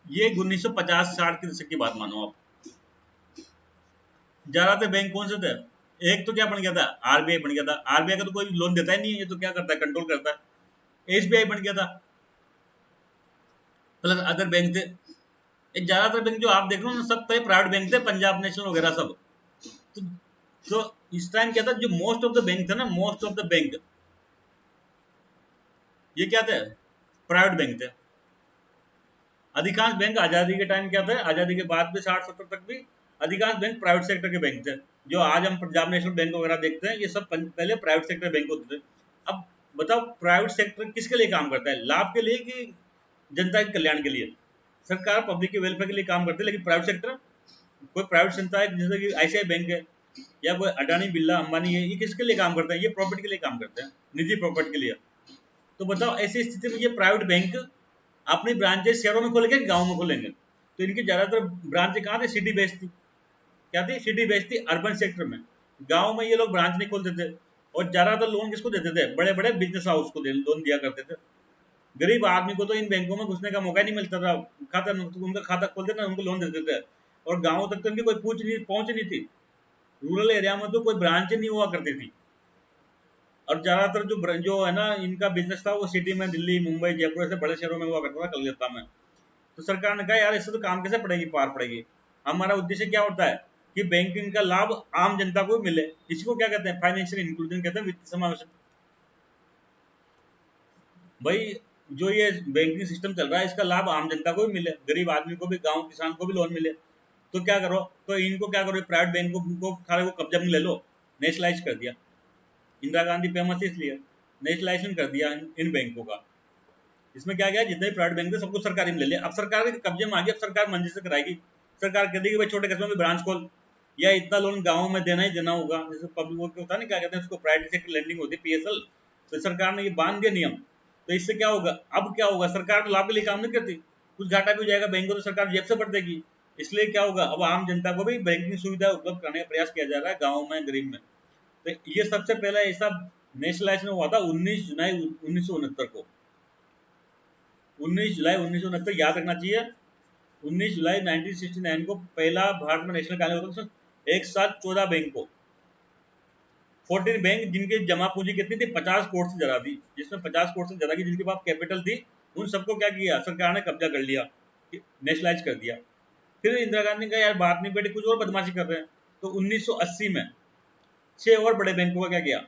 [SPEAKER 1] ये 1950-60 के दशक की बात मानो आप। ज्यादातर बैंक कौन से थे, एक तो क्या बन गया था, आरबीआई बन गया था। आरबीआई का तो कोई लोन देता ही नहीं है, ये तो क्या करता है, कंट्रोल करता है। एसबीआई बन गया था, प्लस अदर बैंक थे। ये ज्यादातर बैंक जो आप देख रहे हो ना, सब प्राइवेट बैंक थे, पंजाब नेशनल वगैरह सब। तो, तो इस टाइम क्या था, जो मोस्ट ऑफ द बैंक थे ना, मोस्ट ऑफ द बैंक ये क्या थे, प्राइवेट बैंक थे। अधिकांश बैंक आजादी के टाइम क्या थे, आजादी के बाद भी 60-70 तक भी अधिकांश बैंक प्राइवेट सेक्टर के बैंक थे। जो आज हम पंजाब नेशनल बैंक वगैरह देखते हैं, ये सब पहले प्राइवेट सेक्टर बैंक होते थे। अब बताओ, प्राइवेट सेक्टर किसके लिए काम करता है, लाभ के लिए कि जनता के कल्याण के लिए। सरकार पब्लिक के वेलफेयर के लिए काम करती है, लेकिन प्राइवेट सेक्टर, कोई प्राइवेट संस्था है जैसे कि आईसीआई बैंक है, या कोई अडानी बिरला अंबानी है, ये किसके लिए काम करते हैं, ये प्रॉफिट के लिए काम करते हैं, निजी प्रॉफिट के लिए। तो बताओ ऐसी स्थिति में ये प्राइवेट बैंक अपनी ब्रांचेस शहरों में खोलेंगे, गाँव में खोलेंगे। तो इनकी ज्यादातर ब्रांचें कहाँ थी, सिटी बेस्ड थी। क्या थी, सिटी बेस्ड थी, अर्बन सेक्टर में। गाँव में ये लोग ब्रांच नहीं खोलते थे। और ज्यादातर लोन किसको देते थे, बड़े बड़े बिजनेस हाउस को लोन दिया करते थे। गरीब आदमी को तो इन बैंकों में घुसने का मौका नहीं मिलता था, खाता उनका खाता खोलते थे, उनको लोन देते थे। और गाँव तक तो इनकी कोई पहुंच नहीं थी। रूरल एरिया में तो कोई ब्रांच नहीं हुआ करती थी। और ज्यादातर जो है ना, इनका बिजनेस था वो सिटी में, दिल्ली, मुंबई, जयपुर ऐसे बड़े शहरों में हुआ करता था, कलकत्ता में। तो सरकार ने कहा यार इससे तो काम कैसे पड़ेगी, पार पड़ेगी। हमारा उद्देश्य क्या होता है कि बैंकिंग का लाभ आम जनता को मिले। इसको क्या कहते हैं, फाइनेंशियल इंक्लूजन कहते हैं, वित्तीय समावेशन। भाई जो ये बैंकिंग सिस्टम चल रहा है इसका लाभ आम जनता को भी मिले, गरीब आदमी को भी, गांव किसान को भी लोन मिले। तो क्या करो, तो इनको क्या करो, प्राइवेट बैंकों को सारे को कब्जा में ले लो, नेशनलाइज कर दिया। इंदिरा गांधी फेमस इसलिए नेशनलाइजेशन कर दिया इन बैंकों का। इसमें क्या गया, जितने भी प्राइवेट बैंक थे सबको सरकारी में ले लिया। अब सरकार के कब्जे में आ गया, अब सरकार मंजिल से कराएगी। सरकार कह देगी भाई छोटे कस्बों में ब्रांच खोल, या इतना लोन गाँव में देना ही देना होगा। जैसे पब्लिक वो होता है ना, क्या कहते हैं उसको, प्राइवेट सेक्टर लैंडिंग होती है, PSL। तो सरकार ने ये बांध दिया नियम। तो इससे क्या होगा, अब क्या होगा, सरकार तो लाभ के लिए काम नहीं करती, कुछ घाटा भी हो जाएगा बैंक को तो सरकार जेब से भर देगी। इसलिए क्या होगा, अब आम जनता को भी बैंकिंग सुविधा उपलब्ध कराने का प्रयास किया जा रहा है, गाँव में, गरीब में। तो ये सबसे पहला ऐसा नेशनलाइजेशन हुआ था 19 जुलाई 1969 को। 19 जुलाई 1969 याद रखना चाहिए। 19 जुलाई 1969 को पहला भारत में नेशनल कानून होता है। एक साथ 14 बैंक को, 14 बैंक जिनकी जमा पूंजी कितनी थी, 50 करोड़ से ज्यादा थी, जिसमें 50 करोड़ से ज्यादा की जिनके पास कैपिटल थी, उन सबको क्या किया, सरकार ने कब्जा कर लिया, नेशनलाइज कर दिया। फिर इंदिरा गांधी का यार बात नहीं बेटे, कुछ और बदमाशी कर रहे हैं। तो 1980 में 6 और बड़े बैंकों का क्या किया,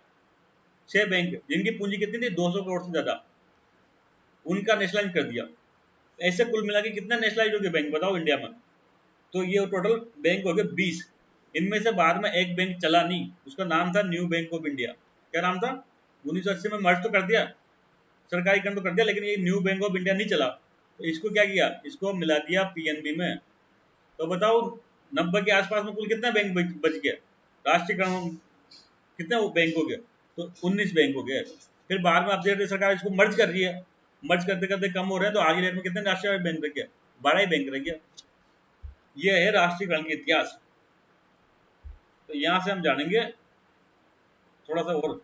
[SPEAKER 1] 6 बैंक जिनकी पूंजी कितनी थी, 200 करोड़ से ज्यादा, उनका नेशनलाइज कर दिया। ऐसे कुल मिला के कितना नेशनलाइज हो गए बैंक बताओ इंडिया में। तो ये टोटल बैंक हो गए 20। इनमें से बाद में एक बैंक चला नहीं, उसका नाम था न्यू बैंक ऑफ इंडिया। क्या नाम था, 1980 में मर्ज तो कर दिया, सरकारीकरण तो कर दिया, लेकिन ये न्यू बैंक ऑफ इंडिया नहीं चला। तो इसको क्या किया, इसको मिला दिया PNB में। तो बताओ 90 के आसपास में कुल कितना बैंक बच गया, राष्ट्रीयकरण कितने बैंक हो गए, तो 19 बैंक हो गए। फिर बाद में अब सरकार इसको मर्ज कर रही है, मर्ज करते करते कम हो रहे हैं, तो आज की डेट में कितने राष्ट्रीय बैंक रह गया, 12 ही बैंक रह गया। ये है राष्ट्रीयकरण का इतिहास। तो यहां से हम जानेंगे थोड़ा सा और।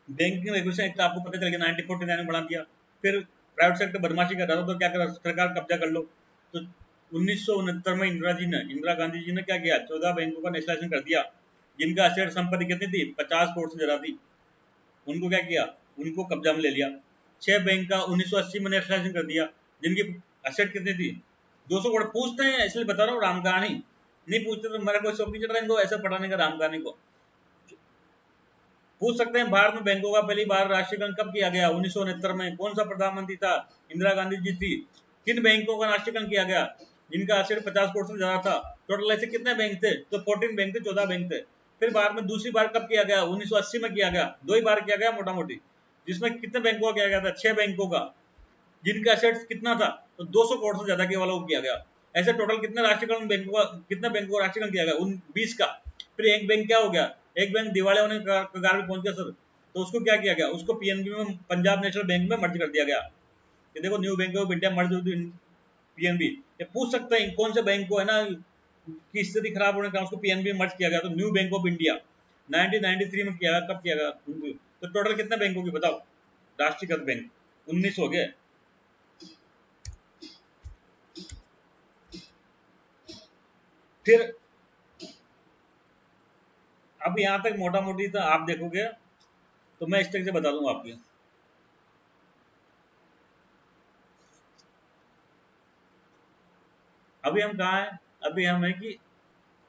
[SPEAKER 1] बैंकिंग रेगुलेशन एक्ट आपको पता चल गया 1949 में बना दिया। फिर प्राइवेट सेक्टर बदमाशी कर रहा था तो क्या करा, सरकार कब्जा कर लो। तो 1969 में इंदिरा गांधी जी ने क्या किया, 14 बैंकों का नेशनलाइजेशन कर दिया, जिनका असेट संपत्ति कितनी थी, 50 करोड़ से ज्यादा थी। उनको क्या किया, उनको कब्जा में ले लिया। 6 बैंक का 1980 में नेशनलाइजेशन कर दिया, जिनकी असेट कितनी थी, 200 करोड़। पूछते हैं इसलिए बता रहा हूँ, राम कहानी नहीं पूछते तो मेरा कोई शौक नहीं चल रहा इनको ऐसा पढ़ाने का, राम कहानी को पूछ सकते हैं। भारत में बैंकों का पहली बार राष्ट्रीयकरण कब किया गया, 1969 में। कौन सा प्रधानमंत्री था, इंदिरा गांधी जी थी। किन बैंकों का राष्ट्रीयकरण किया गया, जिनका असेट 50 करोड़ से ज्यादा था। टोटल ऐसे कितने बैंक थे, तो 14 बैंक थे, 14 बैंक थे। फिर बाद में दूसरी बार कब किया गया, 1980 में किया गया, 2 ही बार किया गया मोटा मोटी, जिसमें कितने बैंकों का किया गया था, 6 बैंकों का, जिनका असेट कितना था, तो 200 करोड़ से ज्यादा के वाला को किया गया। ऐसे टोटल कितने राष्ट्रीयकरण बैंकों का, कितने बैंकों का राष्ट्रीयकरण किया गया, उन 20 का। फिर एक बैंक क्या हो गया, एक बैंक दिवालिया होने के कगार में पहुंच गया सर, तो उसको क्या किया गया, उसको PNB में, पंजाब नेशनल बैंक में मर्ज कर दिया गया। ये देखो new bank of India merge PNB। ये पूछ सकते हैं कौन से बैंक को है ना की स्थिति खराब होने का उसको PNB में मर्ज किया गया, तो न्यू बैंक ऑफ इंडिया 1993 में किया गया। कब किया गया, तो टोटल कितने बैंक होगी बताओ, राष्ट्रीयकृत बैंक 19 हो गए। फिर अब यहाँ तक मोटा मोटी तो आप देखोगे, तो मैं इस तरह से बता दूंगा आपको। अभी हम कहाँ हैं, अभी हम है कि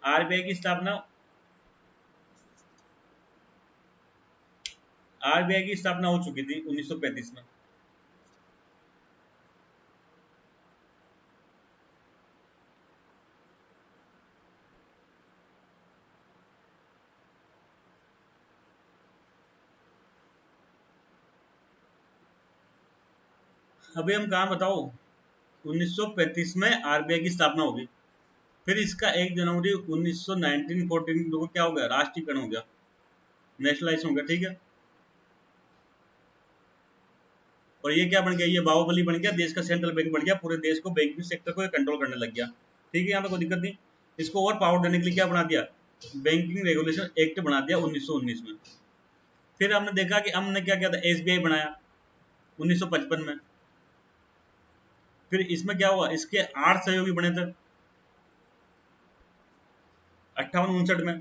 [SPEAKER 1] RBI की स्थापना, RBI की स्थापना हो चुकी थी 1935 में। अभी हम कहाँ बताओ, 1935 में RBI की स्थापना होगी। फिर इसका 1 जनवरी 1914 को क्या हो गया, राष्ट्रीयकरण हो गया, नेशनलाइज हो गया, ठीक है। और ये क्या बन गया, ये बाहुबली बन गया, देश का सेंट्रल बैंक बन गया, पूरे देश को बैंकिंग सेक्टर को कंट्रोल करने लग गया, ठीक है। यहाँ पे कोई दिक्कत नहीं। इसको और पावर देने के लिए क्या बना दिया, बैंकिंग रेगुलेशन एक्ट बना दिया 1919 में। फिर हमने देखा कि हमने क्या किया था, SBI बनाया 1955 में। फिर इसमें क्या हुआ, इसके 8 सहयोगी बने थे 58-59 में।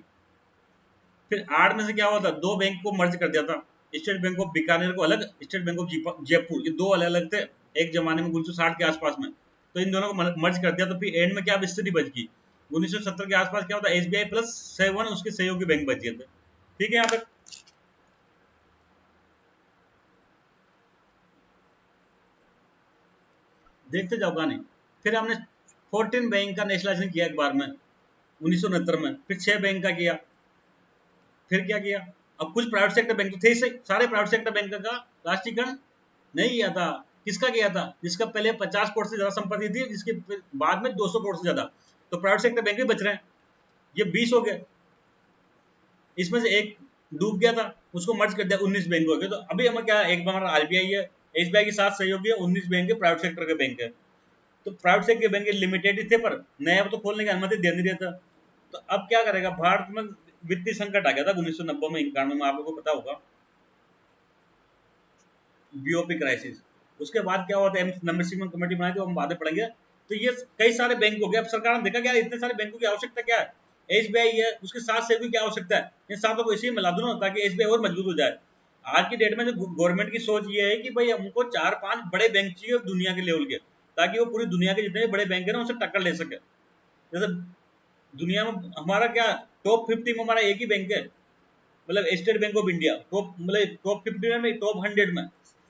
[SPEAKER 1] फिर 8 में से क्या हुआ था, 2 बैंक को मर्ज कर दिया था, स्टेट बैंक ऑफ बीकानेर को अलग, स्टेट बैंक ऑफ जयपुर, ये 2 अलग अलग थे। एक जमाने में 1960 के आसपास में, तो इन दोनों को मर्ज कर दिया, तो फिर एंड में क्या स्थिति बच गई, 1970 के आसपास क्या होता है, एसबीआई प्लस 7 उसके सहयोगी बैंक बच गए थे। ठीक है, यहाँ तक देखते जाओ कहानी। फिर हमने 14 बैंक का नेशनलाइजेशन किया एक बार में 1969 में, फिर 6 बैंक का किया, फिर क्या किया, अब कुछ प्राइवेट सेक्टर बैंक तो थे ही सही, सारे प्राइवेट सेक्टर बैंक का राष्ट्रीयकरण नहीं किया था। किसका किया था, जिसका पहले 50 करोड़ से ज्यादा संपत्ति थी, जिसके बाद में 200 करोड़ से ज्यादा, तो प्राइवेट सेक्टर बैंक भी बच रहे हैं, ये 20 हो गए, इसमें से एक डूब गया था, उसको मर्ज कर दिया, 19 बैंक हो गए। तो अभी हमें क्या, एक हमारा आरबीआई है, एसबीआई के साथ सहयोगी है, 19 बैंक है प्राइवेट सेक्टर के बैंक है। तो प्राइवेट सेक्टर के बैंक लिमिटेड ही थे, पर नया तो खोलने की अनुमति दे नहीं रहा था। तो अब क्या करेगा, भारत में वित्तीय संकट आ गया था 1990 में, 91 में, आप लोगों को पता होगा, बीओपी क्राइसिस। उसके बाद क्या हुआ था, नंबर कमेटी बनाई थी, हम बाद में पढ़ेंगे। तो ये कई सारे बैंक हो गए, अब सरकार ने देखा क्या इतने सारे बैंकों की आवश्यकता क्या है, एसबीआई है, उसके साथ से भी क्या आवश्यकता है, इन सातों को इसी में मिला दो ना, ताकि एसबीआई और मजबूत हो जाए। आज की डेट में जो गवर्नमेंट की सोच ये है कि भाई हमको 4-5 बड़े बैंक चाहिए दुनिया के लेवल के, ताकि वो पूरी दुनिया के जितने भी बड़े बैंक है ना, उनसे टक्कर ले सके। जैसे दुनिया में हमारा क्या, टॉप 50 में हमारा एक ही बैंक है, मतलब state bank of India, top मतलब टॉप 50 में, टॉप 100 में,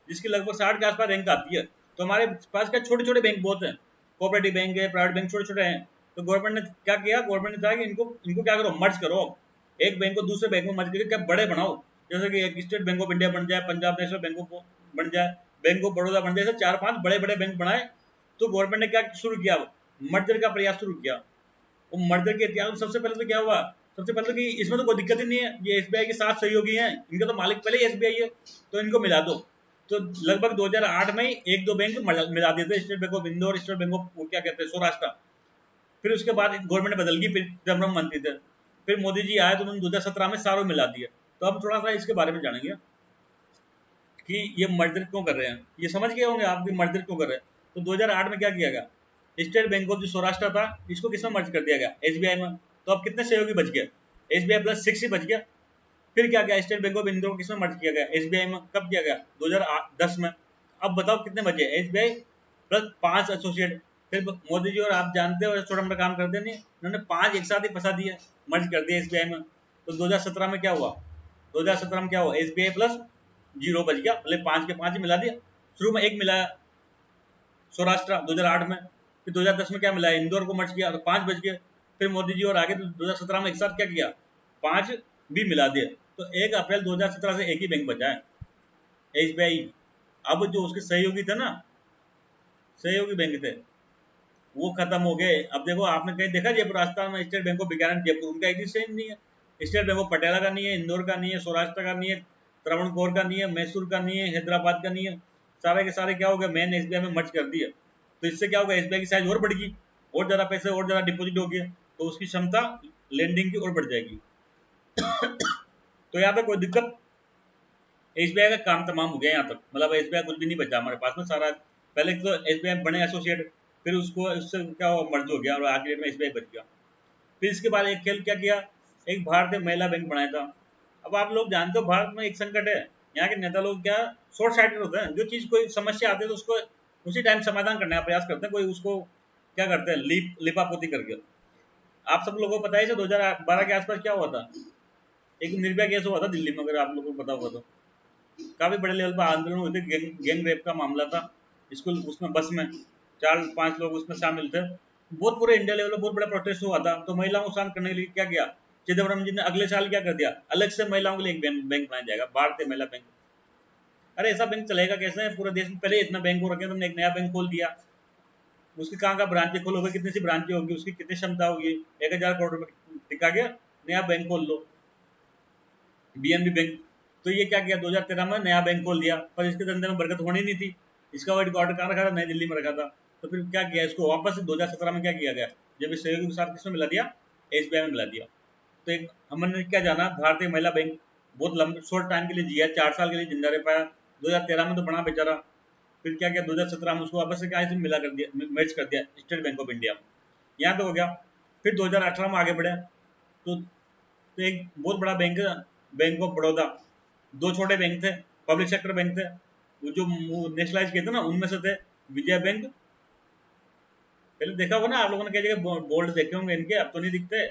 [SPEAKER 1] जिसकी लगभग 60 के आसपास रैंक आती है। तो हमारे पास क्या छोटे छोटे बैंक बहुत हैं, कोऑपरेटिव बैंक है, प्राइवेट बैंक छोटे छोटे हैं। तो गवर्नमेंट ने क्या किया, गवर्नमेंट ने कहा कि इनको इनको क्या करो, मर्ज करो, एक बैंक को दूसरे बैंक में मर्ज करके क्या बड़े बनाओ, जैसे कि एक स्टेट बैंक ऑफ इंडिया बन जाए, पंजाब नेशनल बैंक बन जाए, बैंक ऑफ बड़ौदा बन जाए, ऐसे 4-5 बड़े बड़े बैंक बनाए। तो गवर्नमेंट ने क्या शुरू किया, मर्जर का प्रयास शुरू किया। वो मर्जर के इतिहास में सबसे पहले तो क्या हुआ, सबसे पहले तो कि इसमें तो कोई दिक्कत ही नहीं है, ये एसबीआई के साथ सहयोगी हैं, इनका तो मालिक पहले ही एसबीआई है, तो इनको मिला दो। तो लगभग 2008 में ही एक दो बैंक मिला दिए थे, state bank of Indore, state bank of वो क्या कहते हैं सौराष्ट्र। फिर उसके बाद गवर्नमेंट बदल गई, फिर चिदम्बरम मंत्री थे, फिर मोदी जी आए तो उन्होंने 2017 में सारों मिला दिया। तो हम थोड़ा सा इसके बारे में जानेंगे कि ये मर्जर क्यों कर रहे हैं, ये समझ गए होंगे आप भी मर्जर क्यों कर रहे हैं। तो 2008 में क्या किया गया, स्टेट बैंक ऑफ जो सौराष्ट्र था, इसको किसमें मर्ज कर दिया गया, एसबीआई में। तो अब कितने सहयोगी बच गए, एसबीआई प्लस 6 ही बच गया। फिर क्या गया, स्टेट बैंक ऑफ इंदौर किसमें मर्ज किया गया, एसबीआई में, कब किया गया, 2010 में। अब बताओ कितने बचे, एसबीआई प्लस 5 एसोसिएट। फिर मोदी जी और आप जानते हो छोटा मोटा काम करते नहीं, उन्होंने 5 एक साथ ही फंसा दिए, मर्ज कर दिया एसबीआई में। तो 2017 में क्या हुआ, 2017 में क्या हुआ, एसबीआई प्लस 0 बच गया, मतलब 5 के 5 ही मिला दिया। शुरू में एक मिलाया सौराष्ट्र 2008 में, फिर 2010 में क्या मिला, इंदौर को मर्ज किया तो 5 बच गए। फिर मोदी जी और आगे तो 2017 में एक साथ क्या किया, 5 भी मिला दिए। तो 1 अप्रैल 2017 से एक ही बैंक बचा है, एसबीआई। अब जो उसके सहयोगी थे ना, सहयोगी बैंक थे, वो खत्म हो गए। अब देखो, आपने कहीं देखा जयपुर राजस्थान में स्टेट बैंक ऑफ विज्ञान जयपुर, उनका एक सेम नहीं है, स्टेट बैंक ऑफ पटियाला का नहीं है, इंदौर का नहीं है, सौराष्ट्र का नहीं है, त्रावणकोर का नहीं है, मैसूर का नहीं है, हैदराबाद का नहीं है। सारे के सारे क्या हो गए, मैंने एसबीआई में मर्ज कर दिया। तो इससे क्या होगा, एसबीआई की साइज और बढ़ गई, और ज्यादा पैसे और ज्यादा डिपॉजिट हो गया, तो उसकी क्षमता लेंडिंग की और बढ़ जाएगी। तो यहाँ पे कोई दिक्कत, एसबीआई का काम तमाम हो गया यहाँ तक, मतलब एसबीआई कुछ भी नहीं बचा हमारे पास में सारा। पहले तो एसबीआई बने एसोसिएट, फिर उसको उससे क्या हुआ, मर्ज हो गया, और आज के डेट में एसबीआई बच गया। फिर इसके बाद एक खेल क्या किया, एक भारतीय महिला बैंक बनाया था। अब आप लोग जानते हो भारत में एक संकट है, यहाँ के नेता लोग क्या शॉर्ट साइटेड होते हैं, जो चीज कोई समस्या आती है तो उसको उसी टाइम समाधान करने का प्रयास करते हैं, कोई उसको क्या करते हैं, लिपापोती करके। आप सब लोगों को पता है 2012 के आसपास क्या हुआ था, एक निर्भया केस हुआ था दिल्ली में, अगर आप लोगों को पता होगा तो। काफी बड़े लेवल पर आंदोलन हुए थे, गैंग रेप का मामला था, स्कूल उसमें बस में 4-5 लोग उसमें शामिल थे। बहुत पूरे इंडिया लेवल पर बहुत बड़ा प्रोटेस्ट हुआ था। तो महिलाओं को शांत करने के लिए क्या किया, चिदम्बरम जी ने अगले साल क्या कर दिया, अलग से महिलाओं के लिए एक बैंक बनाया जाएगा, भारतीय महिला बैंक। अरे ऐसा बैंक चलेगा कैसे, पूरे देश में पहले इतना बैंक हो रखे, तुमने एक नया बैंक खोल दिया, उसकी कहाँ का ब्रांचें खोलोगे, कितनी सी ब्रांचें होगी, उसकी कितनी क्षमता होगी, 1,000 करोड़ रुपए टिका गया, नया बैंक खोल लो, बीएनबी बैंक। तो ये क्या किया, 2013 में नया बैंक खोल दिया, पर इसके धंधे में बरकत होनी नहीं थी। इसका हेडक्वार्टर कहाँ रखा था, नई दिल्ली में रखा था। तो फिर क्या किया, इसको वापस 2017 में क्या किया गया, जब इस सहयोगी के साथ किसमें मिला दिया, एसबीआई में मिला दिया। तो एक हमने क्या जाना, भारतीय महिला बैंक बहुत लंबे शॉर्ट टाइम के लिए जिया, 4 साल के लिए जिंदा रह पाया, 2013 में तो बना बेचारा। फिर क्या किया, 2017 में उसको वापस से क्या मिला कर दिया, मर्ज कर दिया स्टेट बैंक ऑफ इंडिया में, यहाँ पे हो गया। फिर 2018 में आगे बढ़े, तो एक बहुत बड़ा बैंक है, बैंक ऑफ बड़ौदा। दो छोटे बैंक थे, पब्लिक सेक्टर बैंक थे, वो जो नेशनलाइज किए थे ना, उनमें से थे विजया बैंक, पहले देखा होगा ना आप लोगों ने, कई जगह बोर्ड देखे होंगे इनके, अब तो नहीं दिखते।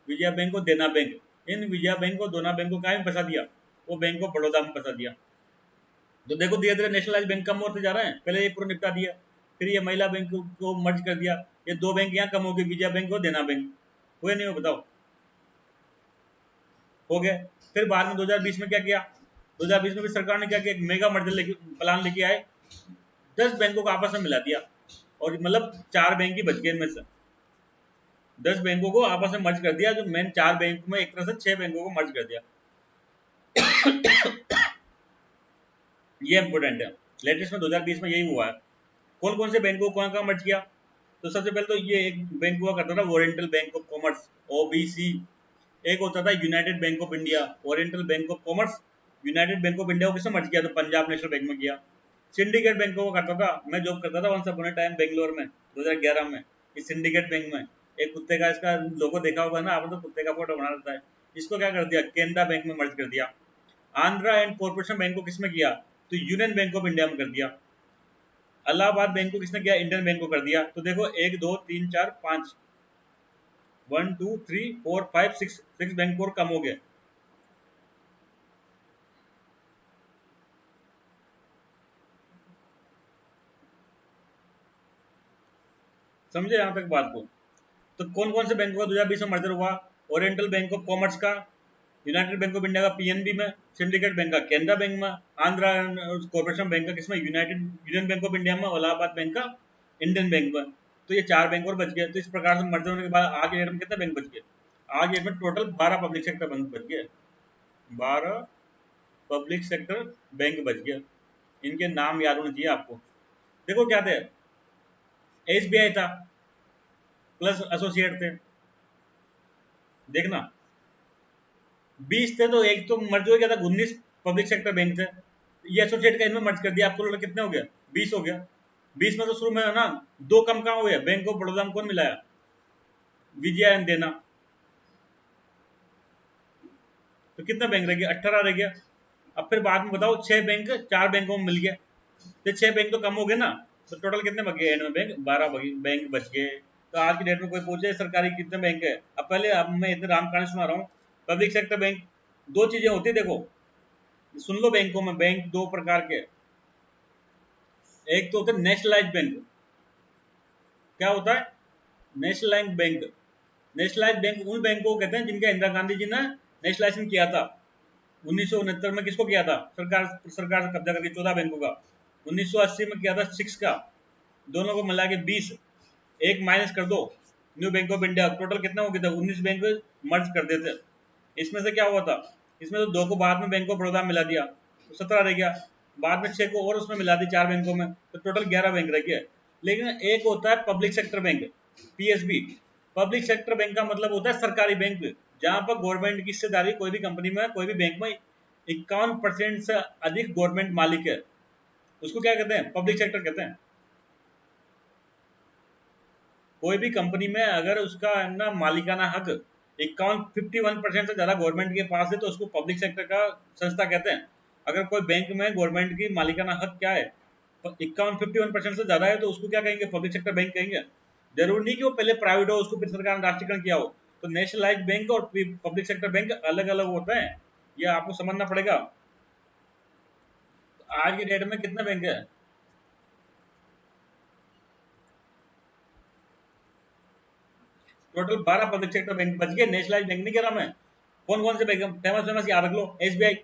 [SPEAKER 1] विजया बैंक और देना बैंक, इन विजया बैंक और देना बैंक को कहाँ में फंसा दिया, वो बैंक को बड़ौदा में फंसा दिया। तो देखो धीरे धीरे नेशनलाइज बैंक कम होते जा रहे हैं, पहले ये पूरा निपटा दिया, फिर ये महिला बैंक को मर्ज कर दिया, ये दो बैंक यहाँ कम हो गए, विजया बैंक और देना बैंक। हुए नहीं हो बताओ, हो गए। फिर बाद में 2020 में क्या किया, 2020 में भी सरकार ने क्या किया, एक मेगा मर्जर लेके प्लान लेके आए, 10 बैंकों को आपस में मिला दिया, और मतलब 4 बैंक ही बच गए इनमें से, 10 बैंकों को आपस में मर्ज कर दिया, जो मेन 4 बैंक में एक तरह से 6 बैंकों को मर्ज कर दिया। ये इंपोर्टेंट है, लेटेस्ट में 2020 में यही हुआ है। कौन कौन से बैंक को कहाँ कहाँ मर्ज किया, तो सबसे पहले तो ये एक बैंक हुआ करता था oriental bank of commerce, OBC. एक होता था United bank of India, oriental bank of commerce. United bank of India को किसने मर्ज किया, तो पंजाब नेशनल बैंक में किया। सिंडिकेट बैंकों को करता था, मैं जॉब करता था once upon a time Bangalore में 2011 में, इस सिंडिकेट बैंक में। एक कुत्ते का, इसका लोगो देखा होगा ना आपने, तो कुत्ते का फोटो बना रहता है। इसको क्या कर दिया, केनरा बैंक में मर्ज कर दिया। आंध्रा एंड कॉर्पोरेशन बैंक को किसमें किया, तो यूनियन बैंक ऑफ इंडिया में कर दिया। इलाहाबाद बैंक को किसने किया, इंडियन बैंक को कर दिया। तो देखो 1 2 3 4 5, 1 2 3 4 5 6 बैंक और कम हो गए। समझे यहां तक बात को। तो कौन कौन से बैंकों का 2020 में मर्जर हुआ, ओरिएंटल बैंक ऑफ कॉमर्स का, यूनाइटेड बैंक ऑफ इंडिया का पीएनबी में, सिंडिकेट बैंक का केनरा बैंक में, आंध्रा कॉर्पोरेशन बैंक का किसमें, United union bank of India में, इलाहाबाद बैंक का इंडियन बैंक में। तो ये 4 बैंक और बच गए। तो इस प्रकार से मर्जर होने के बाद आज के डेट में कितने बैंक बच गए, आज के डेट में टोटल 12 पब्लिक सेक्टर बैंक बच गए, 12 पब्लिक सेक्टर बैंक बच गए। इनके नाम याद होने चाहिए आपको। देखो क्या थे, एसबीआई था प्लस एसोसिएट थे, देखना 20 थे, तो एक तो मर्ज हो गया था, 19 पब्लिक सेक्टर बैंक थे, ये एसोसिएट का इनमें मर्ज कर दिया, आपको लोग कितने हो गया, 20 हो गया। 20 में तो शुरू में है ना, 2 कम कहाँ हुए, बैंक ऑफ बड़ौदा में कौन मिलाया, विजया एंड देना, तो कितना बैंक रह गया, 18 रह गया। अब फिर बाद में बताओ 6 बैंक 4 बैंकों में मिल गया, तो 6 बैंक तो कम हो गए ना, तो टोटल कितने बच गए एंड में बैंक, 12 बैंक बच गए। तो आज की डेट में कोई पूछे सरकारी कितने बैंक है, अब मैं इतने राम कहानी सुना रहा हूँ। पब्लिक सेक्टर बैंक, दो चीजें होती है देखो, सुन लो, बैंकों में बैंक दो प्रकार के, एक तो होता है नेशनलाइज बैंक। क्या होता है, नेशनलाइज बैंक, नेशनलाइज बैंक उन बैंकों को कहते हैं जिनका इंदिरा गांधी जी ने नेशनलाइजेशन किया था 1969 में। किसको किया था, सरकार सरकार से कब्जा करके 14 बैंकों का, 1980 में किया था 6 का, दोनों को मिला के 20, एक माइनस कर दो, new bank of India, total कितना हो गया था, 19 बैंक मर्ज कर देते। इसमें से क्या हुआ था, इसमें तो 2 को बाद में बैंक ऑफ बड़ौदा में मिला दिया, तो 17 रह गया, बाद में 6 को और उसमें मिला दी 4 बैंकों में, तो टोटल 11 बैंक रह गए। लेकिन एक होता है public sector bank, PSB. Public sector bank का मतलब होता है सरकारी बैंक, जहां पर गवर्नमेंट की हिस्सेदारी कोई भी कंपनी में, कोई भी बैंक में 51% से अधिक गवर्नमेंट मालिक है, उसको क्या कहते हैं, पब्लिक सेक्टर कहते हैं। कोई भी कंपनी में अगर उसका ना मालिकाना हक 51% से ज्यादा गवर्नमेंट के पास है, तो उसको पब्लिक सेक्टर का संस्था कहते हैं। अगर कोई बैंक में गवर्नमेंट की मालिकाना हक क्या है, 51% से ज्यादा है, तो उसको क्या कहेंगे, पब्लिक सेक्टर बैंक कहेंगे। जरूरी नहीं कि वो पहले प्राइवेट हो, उसको फिर सरकार ने राष्ट्रीयकरण किया हो। तो नेशनलाइज बैंक और पब्लिक सेक्टर बैंक अलग अलग होते हैं, ये आपको समझना पड़ेगा। आज की डेट में कितने बैंक है, टोटल 12 पब्लिक सेक्टर बैंक बच गए, नेशनलाइज बैंक नहीं कह रहा मैं। कौन कौन से बैंक, फेमस फेमस याद रख लो, SBI,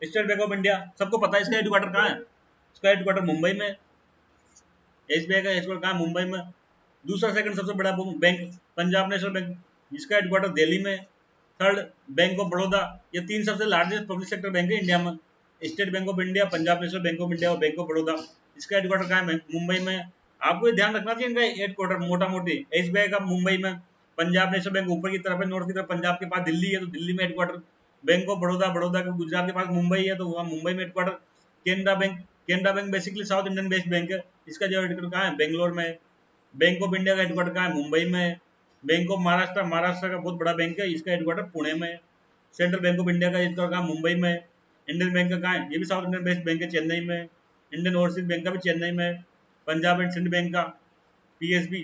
[SPEAKER 1] state bank of India, सबको पता है इसका हेडक्वार्टर कहाँ है, इसका हेडक्वार्टर मुंबई में, एसबीआई का हेडक्वार्टर कहाँ है, मुंबई में। दूसरा सेकंड सबसे बड़ा बैंक पंजाब नेशनल बैंक, जिसका हेडक्वार्टर दिल्ली में। थर्ड बैंक ऑफ बड़ौदा, ये 3 सबसे लार्जेस्ट पब्लिक सेक्टर बैंक है इंडिया में, state bank of India, Punjab national bank of India और बैंक ऑफ बड़ौदा। इसका हेडक्वार्टर कहाँ है, मुंबई में। आपको ये ध्यान रखना चाहिए इनका हेडक्वार्टर मोटा मोटी, एसबीआई का मुंबई में, पंजाब नेशनल बैंक ऊपर की तरफ है, नॉर्थ की तरफ पंजाब के पास दिल्ली है, तो दिल्ली में headquarter. Bank of Baroda, Baroda के गुजरात के पास मुंबई है, तो वहाँ मुंबई में headquarter. Canara bank, Canara bank basically south Indian based bank है, इसका जो हेडक्वार्टर कहाँ है, बेंगलोर में। बैंक ऑफ इंडिया का हेडक्वार्टर कहाँ है, मुंबई में। बैंक ऑफ महाराष्ट्र, महाराष्ट्र का बहुत बड़ा बैंक है, इसका हेडक्वार्टर पुणे में। सेंट्रल बैंक ऑफ इंडिया का हेडक्वार्टर कहाँ, मुंबई में। इंडियन बैंक का कहाँ है, ये भी साउथ इंडियन बेस्ड बैंक है, चेन्नई में। इंडियन ओवरसीज बैंक का भी चेन्नई में। पंजाब एंड सिंध बैंक का, पीएसबी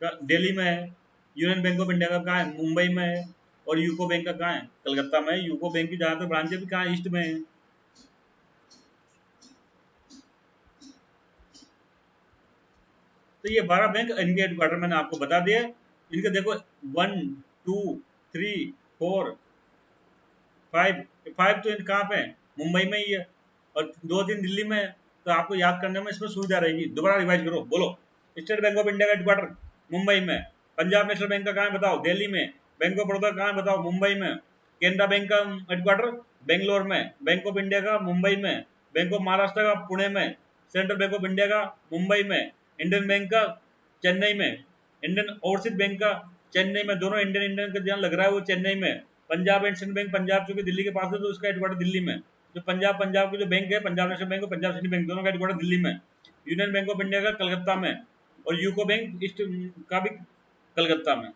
[SPEAKER 1] का दिल्ली में है, यूनियन बैंक ऑफ इंडिया का कहाँ है, मुंबई में है, और यूको बैंक का कहाँ है, कलकत्ता में है। यूको बैंक की ज्यादातर ब्रांचें भी कहाँ, ईस्ट में है। तो ये 12 बैंक इनके हेडक्वार्टर मैंने आपको बता दिए। इनके देखो 1 2 3 4 5, 5 तो कहाँ पे है, मुंबई में ही है, और 2 3 दिल्ली में है। तो आपको याद करने में इसमें सुविधा रहेगी। दोबारा रिवाइज करो, बोलो। स्टेट बैंक ऑफ इंडिया का हेडक्वार्टर मुंबई में, पंजाब नेशनल बैंक का कहाँ है बताओ, दिल्ली में, बैंक ऑफ बड़ौदा कहाँ है बताओ, मुंबई में, केनरा बैंक का हेडक्वार्टर बेंगलोर में, बैंक ऑफ इंडिया का मुंबई में, बैंक ऑफ महाराष्ट्र का पुणे में, सेंट्रल बैंक ऑफ इंडिया का मुंबई में, इंडियन बैंक का चेन्नई में, इंडियन ओवरसीज बैंक का चेन्नई में, दोनों इंडियन इंडियन का ध्यान लग रहा है वो चेन्नई में। पंजाब एंड सिंध बैंक, पंजाब चूंकि दिल्ली के पास है तो उसका हेडक्वार्टर दिल्ली में। जो पंजाब के जो बैंक है, पंजाब नेशनल बैंक और पंजाब सिंध बैंक, दोनों का हेडक्वार्टर दिल्ली में। यूनियन बैंक ऑफ इंडिया का कलकत्ता में, और यूको बैंक ईस्ट का भी कलकत्ता में।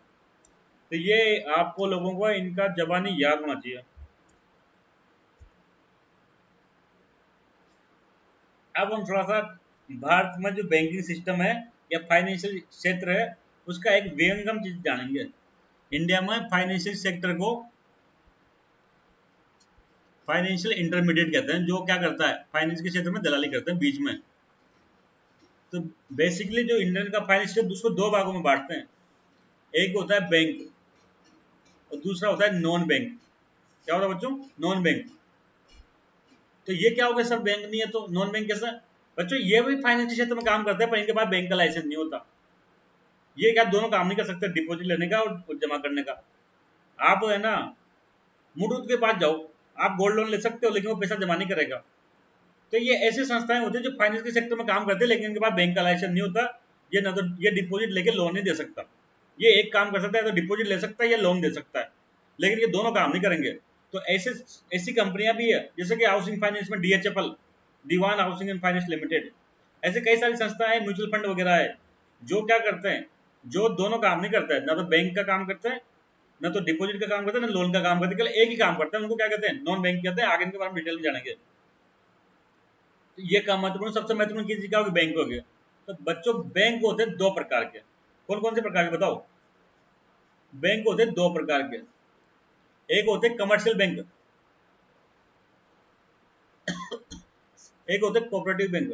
[SPEAKER 1] तो ये आपको लोगों को इनका जबानी याद होना चाहिए। अब हम थोड़ा सा भारत में जो बैंकिंग सिस्टम है या फाइनेंशियल क्षेत्र है उसका एक विहंगम चीज जानेंगे। इंडिया में फाइनेंशियल सेक्टर को फाइनेंशियल इंटरमीडिएट कहते हैं, जो क्या करता है, फाइनेंस के क्षेत्र में दलाली करते हैं बीच में। तो बेसिकली जो इंडियन का फाइनेंस है उसको दो भागों में बांटते हैं। एक होता है बैंक और दूसरा होता है नॉन बैंक। क्या होता है बच्चों, नॉन बैंक। तो ये क्या हो गया सर, बैंक नहीं है तो नॉन बैंक कैसा? बच्चों ये भी फाइनेंस क्षेत्र में काम करते हैं पर इनके पास बैंक का लाइसेंस नहीं होता। ये क्या दोनों काम नहीं कर सकते, डिपॉजिट लेने का और जमा करने का। आप है ना मुटूत के पास जाओ, आप गोल्ड लोन ले सकते हो लेकिन वो पैसा जमा नहीं करेगा। तो ये ऐसी संस्थाएं होती है जो फाइनेंस के सेक्टर में काम करते हैं लेकिन इनके पास बैंक का लाइसेंस नहीं होता। ये ना तो ये डिपॉजिट लेके लोन नहीं दे सकता। ये एक काम कर सकता है, तो डिपॉजिट ले सकता है या लोन दे सकता है, लेकिन ये दोनों काम नहीं करेंगे। तो ऐसे ऐसी कंपनियां भी है जैसे कि हाउसिंग फाइनेंस में DHFL, Dewan housing and finance limited. ऐसे कई सारी संस्थाएं हैं, म्यूचुअल फंड वगैरह है, जो क्या करते हैं, जो दोनों काम नहीं करते हैं, ना तो बैंक का काम करते हैं, ना तो डिपॉजिट का काम करते हैं, ना लोन का काम करते हैं, केवल एक ही काम करते हैं। उनको क्या कहते हैं, नॉन बैंक कहते हैं। आगे इनके बारे में डिटेल में जानेंगे। तो ये काम महत्वपूर्ण, सबसे महत्वपूर्ण चीज क्या होगी, बैंक हो गया। तो बच्चों बैंक होते हैं दो प्रकार के। कौन कौन से प्रकार के बताओ? बैंक होते हैं दो प्रकार के। एक होते हैं कमर्शियल बैंक, एक होते हैं कोऑपरेटिव बैंक।